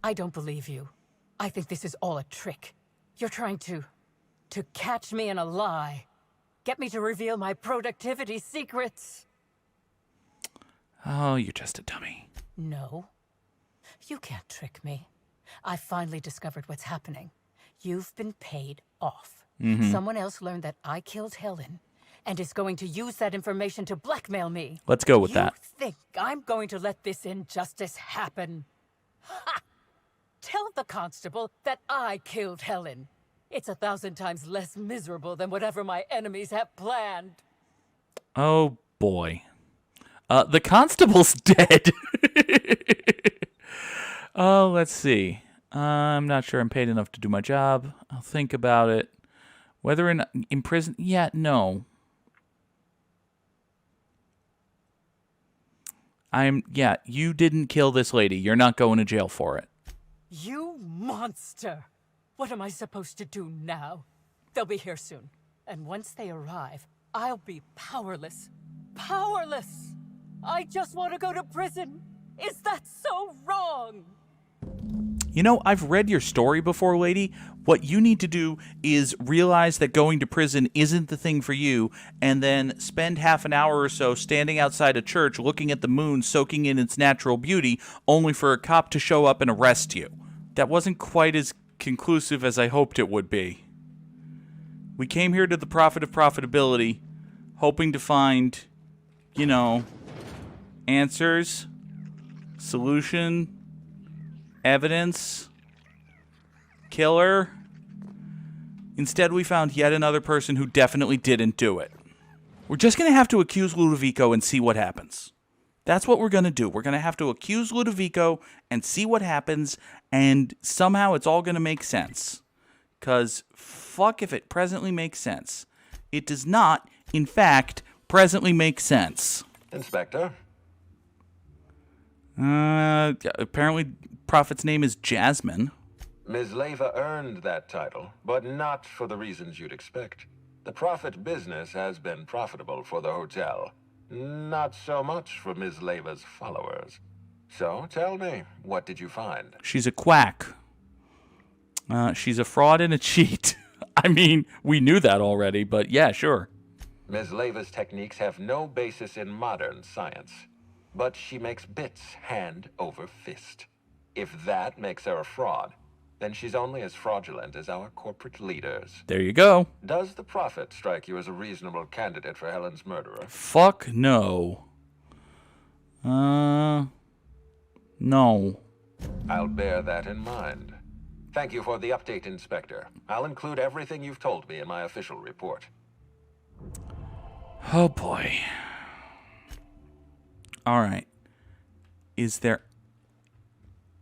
[SPEAKER 9] I don't believe you. I think this is all a trick. You're trying to catch me in a lie. Get me to reveal my productivity secrets.
[SPEAKER 1] Oh, you're just a dummy.
[SPEAKER 9] No. You can't trick me. I finally discovered what's happening. You've been paid off. Someone else learned that I killed Helen and is going to use that information to blackmail me.
[SPEAKER 1] Let's go with that.
[SPEAKER 9] You think I'm going to let this injustice happen? Ha! Tell the constable that I killed Helen. It's 1,000 times less miserable than whatever my enemies have planned.
[SPEAKER 1] Oh, boy. The constable's dead. Oh, let's see. I'm not sure I'm paid enough to do my job. I'll think about it. Whether in prison... Yeah, no. Yeah, you didn't kill this lady. You're not going to jail for it.
[SPEAKER 9] You monster! What am I supposed to do now? They'll be here soon. And once they arrive, I'll be powerless. Powerless! I just want to go to prison. Is that so wrong?
[SPEAKER 1] You know, I've read your story before, lady. What you need to do is realize that going to prison isn't the thing for you, and then spend half an hour or so standing outside a church looking at the moon soaking in its natural beauty, only for a cop to show up and arrest you. That wasn't quite as conclusive as I hoped it would be. We came here to the Prophet of Profitability, hoping to find, you know, answers, solution, evidence, killer. Instead, we found yet another person who definitely didn't do it. We're just going to have to accuse Ludovico and see what happens. That's what we're going to do. We're going to have to accuse Ludovico and see what happens, and somehow it's all going to make sense. Because fuck if it presently makes sense. It does not, in fact, presently make sense.
[SPEAKER 11] Inspector?
[SPEAKER 1] Apparently, Prophet's name is Jasmine.
[SPEAKER 11] Ms. Leva earned that title, but not for the reasons you'd expect. The Prophet business has been profitable for the hotel. Not so much for Ms. Leva's followers. So, tell me, what did you find?
[SPEAKER 1] She's a quack. She's a fraud and a cheat. I mean, we knew that already, but yeah, sure.
[SPEAKER 11] Ms. Leva's techniques have no basis in modern science. But she makes bits hand over fist. If that makes her a fraud, then she's only as fraudulent as our corporate leaders.
[SPEAKER 1] There you go.
[SPEAKER 11] Does the Prophet strike you as a reasonable candidate for Helen's murderer?
[SPEAKER 1] Fuck no. No.
[SPEAKER 11] I'll bear that in mind. Thank you for the update, Inspector. I'll include everything you've told me in my official report.
[SPEAKER 1] Oh boy. All right. Is there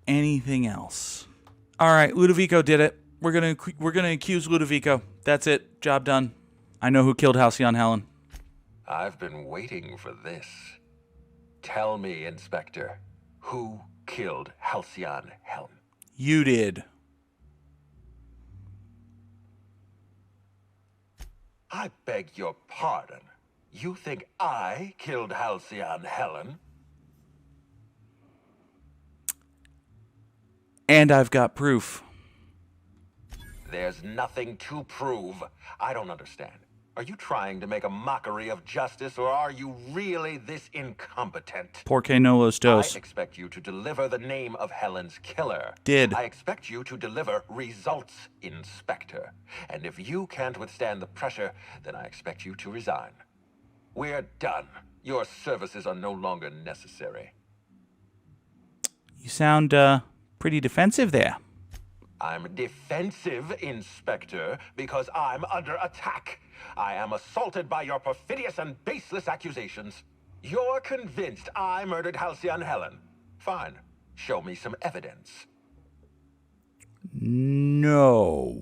[SPEAKER 1] anything else? All right, Ludovico did it. We're gonna accuse Ludovico. That's it. Job done. I know who killed Halcyon Helen.
[SPEAKER 11] I've been waiting for this. Tell me, Inspector, who killed Halcyon Helen?
[SPEAKER 1] You did.
[SPEAKER 11] I beg your pardon. You think I killed Halcyon Helen?
[SPEAKER 1] And I've got proof.
[SPEAKER 11] There's nothing to prove. I don't understand. Are you trying to make a mockery of justice, or are you really this incompetent?
[SPEAKER 1] Porque no los dos.
[SPEAKER 11] I expect you to deliver the name of Helen's killer.
[SPEAKER 1] Did.
[SPEAKER 11] I expect you to deliver results, Inspector. And if you can't withstand the pressure, then I expect you to resign. We're done. Your services are no longer necessary.
[SPEAKER 1] You sound pretty defensive there.
[SPEAKER 11] I'm defensive, Inspector, because I'm under attack. I am assaulted by your perfidious and baseless accusations. You're convinced I murdered Halcyon Helen. Fine. Show me some evidence.
[SPEAKER 1] No.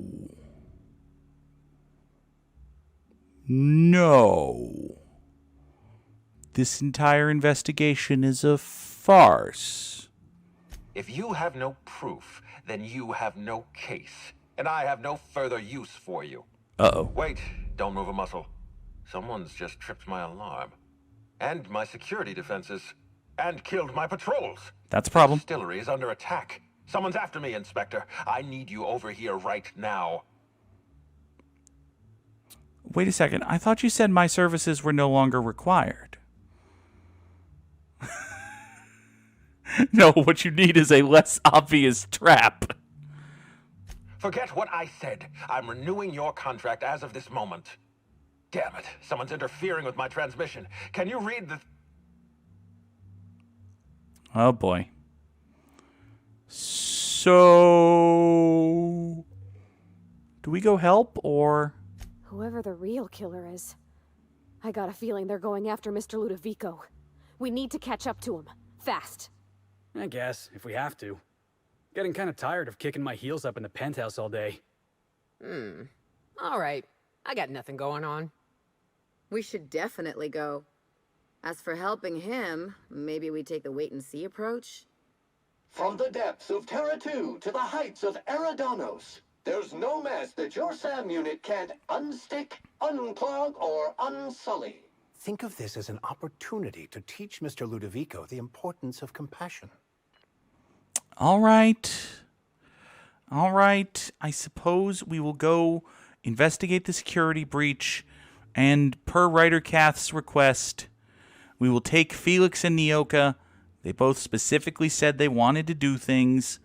[SPEAKER 1] No. This entire investigation is a farce.
[SPEAKER 11] If you have no proof, then you have no case. And I have no further use for you.
[SPEAKER 1] Uh-oh.
[SPEAKER 11] Wait, don't move a muscle. Someone's just tripped my alarm. And my security defenses. And killed my patrols.
[SPEAKER 1] That's a problem.
[SPEAKER 11] The distillery is under attack. Someone's after me, Inspector. I need you over here right now.
[SPEAKER 1] Wait a second. I thought you said my services were no longer required. No, what you need is a less obvious trap.
[SPEAKER 11] Forget what I said. I'm renewing your contract as of this moment. Damn it. Someone's interfering with my transmission. Can you read the...
[SPEAKER 1] Oh, boy. So... do we go help, or...
[SPEAKER 12] Whoever the real killer is, I got a feeling they're going after Mr. Ludovico. We need to catch up to him. Fast.
[SPEAKER 13] I guess, if we have to. Getting kind of tired of kicking my heels up in the penthouse all day.
[SPEAKER 3] All right. I got nothing going on. We should definitely go. As for helping him, maybe we take the wait-and-see approach?
[SPEAKER 14] From the depths of Terra 2 to the heights of Eridanos, there's no mess that your SAM unit can't unstick, unclog, or unsully.
[SPEAKER 15] Think of this as an opportunity to teach Mr. Ludovico the importance of compassion.
[SPEAKER 1] All right. All right. I suppose we will go investigate the security breach, and per Writer Kath's request, we will take Felix and Nyoka. They both specifically said they wanted to do things.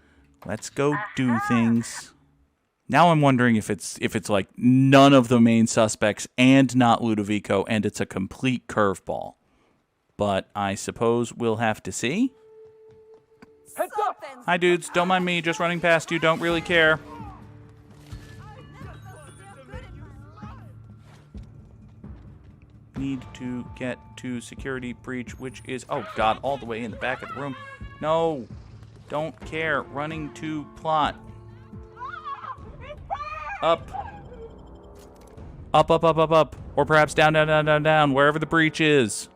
[SPEAKER 1] Let's go do things. Now I'm wondering if it's like none of the main suspects and not Ludovico, and it's a complete curveball. But I suppose we'll have to see.
[SPEAKER 13] Heads up!
[SPEAKER 1] Hi, dudes. Don't mind me. Just running past you. Don't really care. Need to get to security breach, which is... oh, God. All the way in the back of the room. No. Don't care. Running to plot. Up. Up, up, up, up, up. Or perhaps down, down, down, down, down. Wherever the breach is.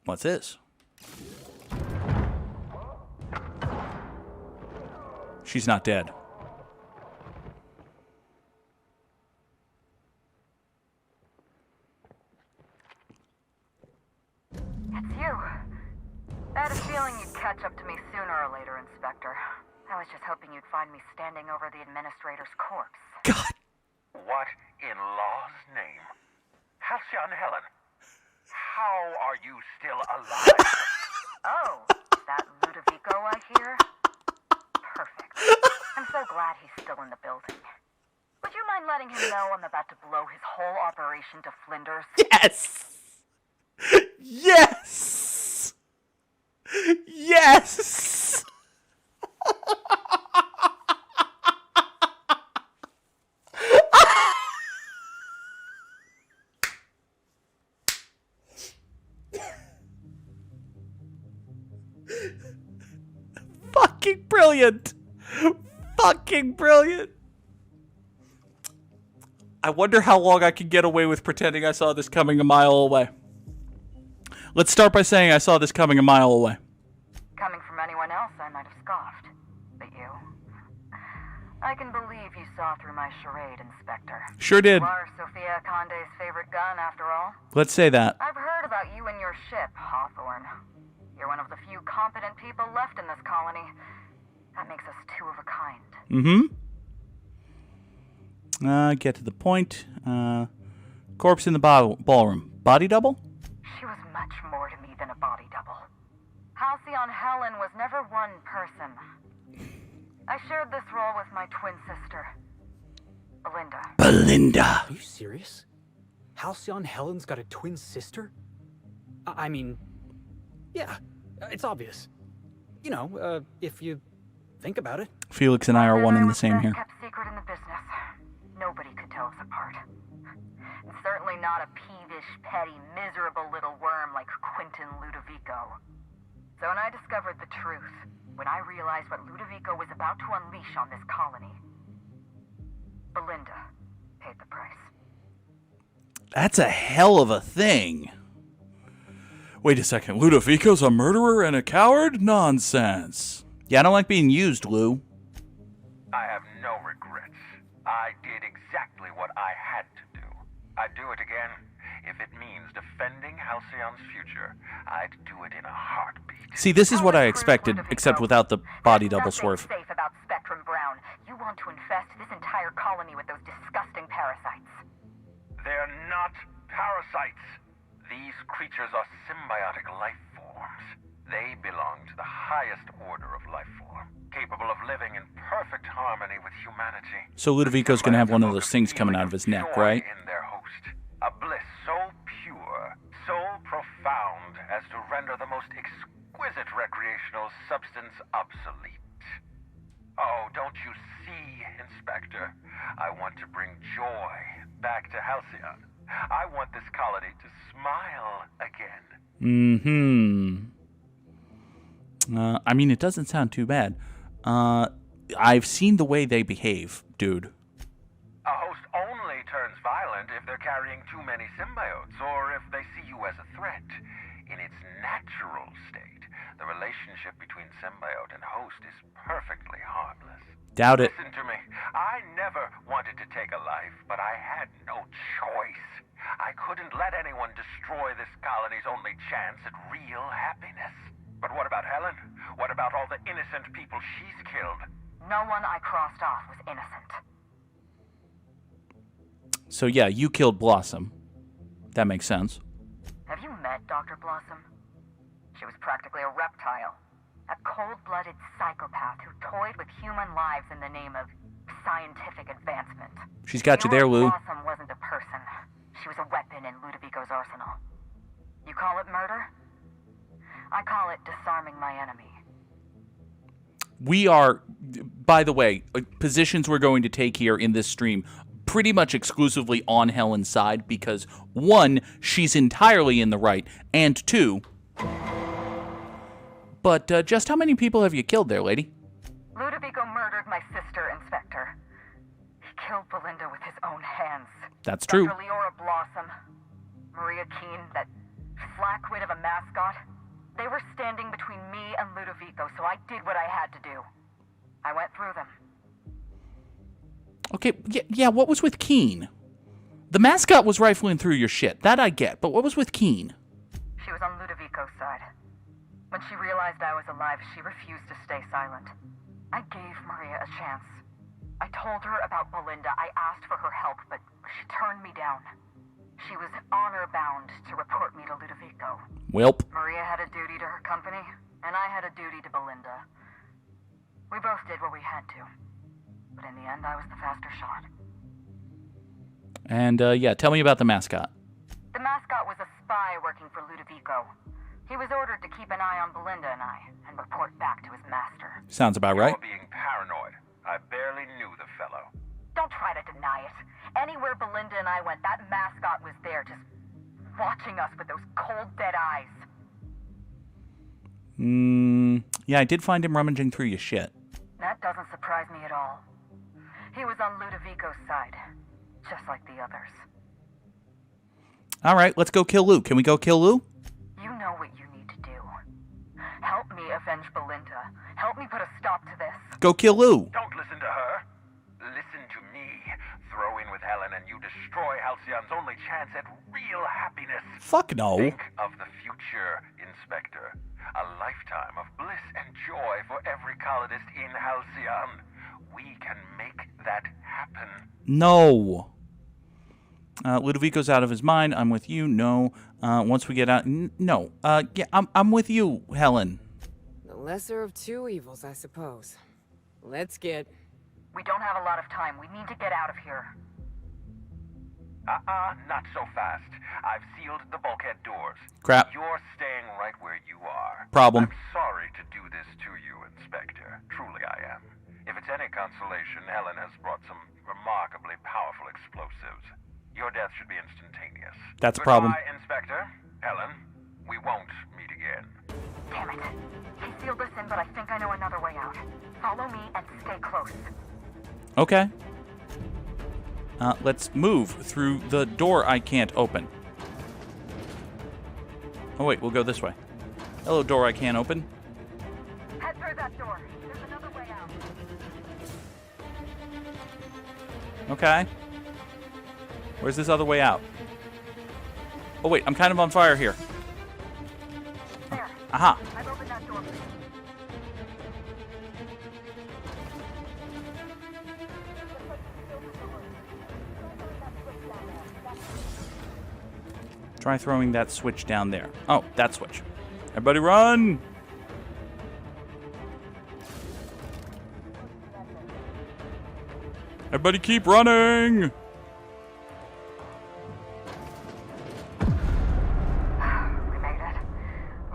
[SPEAKER 1] What's this? She's not dead.
[SPEAKER 16] It's you. I had a feeling you'd catch up to me sooner or later, Inspector. I was just hoping you'd find me standing over the administrator's corpse.
[SPEAKER 1] God.
[SPEAKER 11] What in law's name? Halcyon Helen, how are you still alive?
[SPEAKER 16] Oh, is that Ludovico I hear? Perfect. I'm so glad he's still in the building. Would you mind letting him know I'm about to blow his whole operation to flinders?
[SPEAKER 1] Yes! Yes! Yes! Fucking brilliant! Fucking brilliant! I wonder how long I can get away with pretending I saw this coming a mile away. Let's start by saying I saw this coming a mile away.
[SPEAKER 16] Coming from anyone else, I might have scoffed. But you? I can believe you saw through my charade, Inspector.
[SPEAKER 1] Sure did.
[SPEAKER 16] You are Sophia Conde's favorite gun, after all.
[SPEAKER 1] Let's say that.
[SPEAKER 16] I've heard about you and your ship, Hawthorne. You're one of the few competent people left in this colony. That makes us two of a kind.
[SPEAKER 1] Mm-hmm. Get to the point. Corpse in the ballroom. Body double?
[SPEAKER 16] She was much more to me than a body double. Halcyon Helen was never one person. I shared this role with my twin sister, Belinda.
[SPEAKER 1] Belinda.
[SPEAKER 13] Are you serious? Halcyon Helen's got a twin sister? I mean, yeah, it's obvious. You know, if you think about it.
[SPEAKER 1] Felix and I are one and the same here.
[SPEAKER 16] Kept secret in the business. Nobody could tell us apart. And certainly not a peevish, petty, miserable little worm like Quentin Ludovico. So when I discovered the truth, when I realized what Ludovico was about to unleash on this colony, Belinda paid the price.
[SPEAKER 1] That's a hell of a thing. Wait a second. Ludovico's a murderer and a coward? Nonsense. Yeah, I don't like being used, Lou.
[SPEAKER 11] I have no regrets. I did exactly what I had to do. I'd do it again. If it means defending Halcyon's future, I'd do it in a heartbeat.
[SPEAKER 1] See, this is what I expected, except without the body double swerve.
[SPEAKER 16] Safe about Spectrum Brown. You want to infest this entire colony with those disgusting parasites.
[SPEAKER 11] They're not parasites. These creatures are symbiotic life forms. They belong to the highest order of life form, capable of living in perfect harmony with humanity.
[SPEAKER 1] So Ludovico's gonna have one of those things coming out of his neck, right?
[SPEAKER 11] In their host, a bliss so pure, so profound as to render the most exquisite recreational substance obsolete. Oh, don't you see, Inspector? I want to bring joy back to Halcyon. I want this colony to smile again.
[SPEAKER 1] I mean, it doesn't sound too bad. I've seen the way they behave, dude.
[SPEAKER 11] A host only turns violent if they're carrying too many symbiotes, or if they see you as a threat. In its natural state, the relationship between symbiote and host is perfectly harmless.
[SPEAKER 1] Doubt it.
[SPEAKER 11] Listen to me. I never wanted to take a life, but I had no choice. I couldn't let anyone destroy this colony's only chance at real happiness. But what about Helen? What about all the innocent people she's killed?
[SPEAKER 16] No one I crossed off was innocent.
[SPEAKER 1] So yeah, you killed Blossom. That makes sense.
[SPEAKER 16] Have you met Dr. Blossom? She was practically a reptile. A cold-blooded psychopath who toyed with human lives in the name of scientific advancement.
[SPEAKER 1] She's got you there, Lou.
[SPEAKER 16] Blossom wasn't a person. She was a weapon in Ludovico's arsenal. You call it murder? I call it disarming my enemy.
[SPEAKER 1] We are, by the way, positions we're going to take here in this stream pretty much exclusively on Helen's side because, one, she's entirely in the right, and two, but just how many people have you killed there, lady?
[SPEAKER 16] Ludovico murdered my sister, Inspector. He killed Belinda with his own hands.
[SPEAKER 1] That's true.
[SPEAKER 16] Dr. Leora Blossom, Maria Keene, that flackwit of a mascot, they were standing between me and Ludovico, so I did what I had to do. I went through them.
[SPEAKER 1] Okay, yeah, what was with Keene? The mascot was rifling through your shit. That I get, but what was with Keene?
[SPEAKER 16] She was on Ludovico's side. When she realized I was alive, she refused to stay silent. I gave Maria a chance. I told her about Belinda. I asked for her help, but she turned me down. She was honor-bound to report me to Ludovico.
[SPEAKER 1] Welp.
[SPEAKER 16] Maria had a duty to her company, and I had a duty to Belinda. We both did what we had to. But in the end, I was the faster shot.
[SPEAKER 1] And, yeah, tell me about the mascot.
[SPEAKER 16] The mascot was a spy working for Ludovico. He was ordered to keep an eye on Belinda and I, and report back to his master.
[SPEAKER 1] Sounds about right.
[SPEAKER 11] You're being paranoid. I barely knew the fellow.
[SPEAKER 16] Don't try to deny it. Anywhere Belinda and I went, that mascot was there, just watching us with those cold, dead eyes.
[SPEAKER 1] Yeah, I did find him rummaging through your shit.
[SPEAKER 16] That doesn't surprise me at all. He was on Ludovico's side, just like the others.
[SPEAKER 1] All right, let's go kill Lou. Can we go kill Lou?
[SPEAKER 16] You know what you need to do. Help me avenge Belinda. Help me put a stop to this.
[SPEAKER 1] Go kill Lou.
[SPEAKER 11] Don't listen to her. Listen to me. Throw in with Helen and you destroy Halcyon's only chance at real happiness.
[SPEAKER 1] Fuck no.
[SPEAKER 11] Think of the future, Inspector. A lifetime of bliss and joy for every colonist in Halcyon. we can make that happen.
[SPEAKER 1] No. Ludovico's out of his mind. I'm with you. No. Once we get out... no. Yeah, I'm with you, Helen.
[SPEAKER 5] The lesser of two evils, I suppose. Let's get...
[SPEAKER 16] We don't have a lot of time. We need to get out of here.
[SPEAKER 11] Not so fast. I've sealed the bulkhead doors.
[SPEAKER 1] Crap.
[SPEAKER 11] You're staying right where you are.
[SPEAKER 1] Problem.
[SPEAKER 11] I'm sorry to do this to you, Inspector. Truly I am. If it's any consolation, Helen has brought some remarkably powerful explosives. Your death should be instantaneous.
[SPEAKER 1] That's a problem.
[SPEAKER 11] Goodbye, Inspector. Helen, we won't meet again.
[SPEAKER 16] Damn it. He sealed us in, but I think I know another way out. Follow me and stay close.
[SPEAKER 1] Okay. Let's move through the door I can't open. Oh, wait, we'll go this way. Hello, door I can't open.
[SPEAKER 16] Head through that door. There's another way out.
[SPEAKER 1] Okay. Where's this other way out? Oh, wait, I'm kind of on fire here.
[SPEAKER 16] There.
[SPEAKER 1] Aha.
[SPEAKER 16] I've opened that door.
[SPEAKER 1] Try throwing that switch down there. Oh, that switch. Everybody run! Everybody keep running!
[SPEAKER 16] We made it.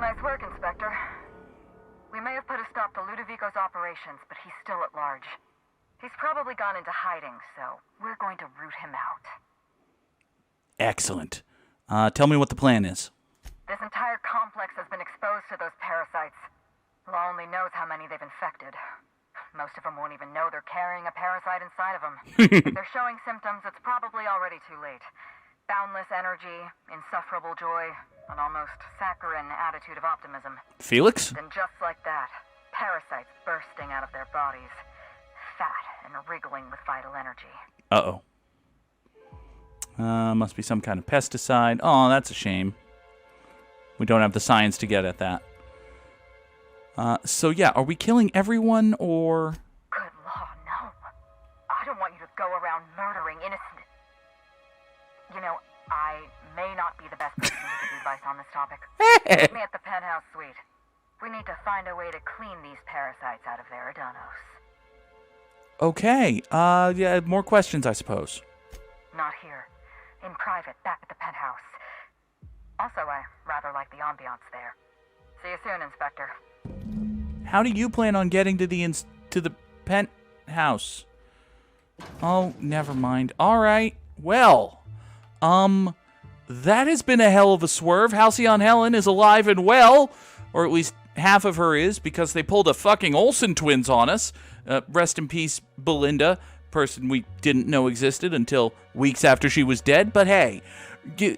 [SPEAKER 16] Nice work, Inspector. We may have put a stop to Ludovico's operations, but he's still at large. He's probably gone into hiding, so we're going to root him out.
[SPEAKER 1] Excellent. Tell me what the plan is.
[SPEAKER 16] This entire complex has been exposed to those parasites. Law only knows how many they've infected. Most of them won't even know they're carrying a parasite inside of them. If they're showing symptoms, it's probably already too late. Boundless energy, insufferable joy, an almost saccharine attitude of optimism.
[SPEAKER 1] Felix?
[SPEAKER 16] Then just like that, parasites bursting out of their bodies. Fat and wriggling with vital energy.
[SPEAKER 1] Uh-oh. Must be some kind of pesticide. Oh, that's a shame. We don't have the science to get at that. So yeah, are we killing everyone, or...
[SPEAKER 16] Good law, no. I don't want you to go around murdering innocent... You know, I may not be the best person to give advice on this topic. Meet me at the penthouse suite. We need to find a way to clean these parasites out of Eridanos.
[SPEAKER 1] Okay, yeah, more questions, I suppose.
[SPEAKER 16] Not here. In private, back at the penthouse. Also, I rather like the ambiance there. See you soon, Inspector.
[SPEAKER 1] How do you plan on getting to the penthouse? Oh, never mind. All right. Well, that has been a hell of a swerve. Halcyon Helen is alive and well, or at least half of her is, because they pulled a fucking Olsen twins on us. Rest in peace, Belinda, person we didn't know existed until weeks after she was dead. But hey,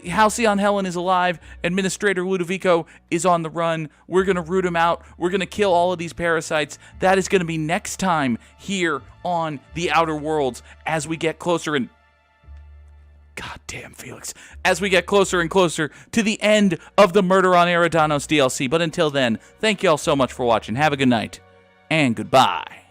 [SPEAKER 1] Halcyon Helen is alive. Administrator Ludovico is on the run. We're going to root him out. We're going to kill all of these parasites. That is going to be next time here on The Outer Worlds as we get closer and... Goddamn, Felix. As we get closer and closer to the end of the Murder on Eridanos DLC. But until then, thank you all so much for watching. Have a good night and goodbye.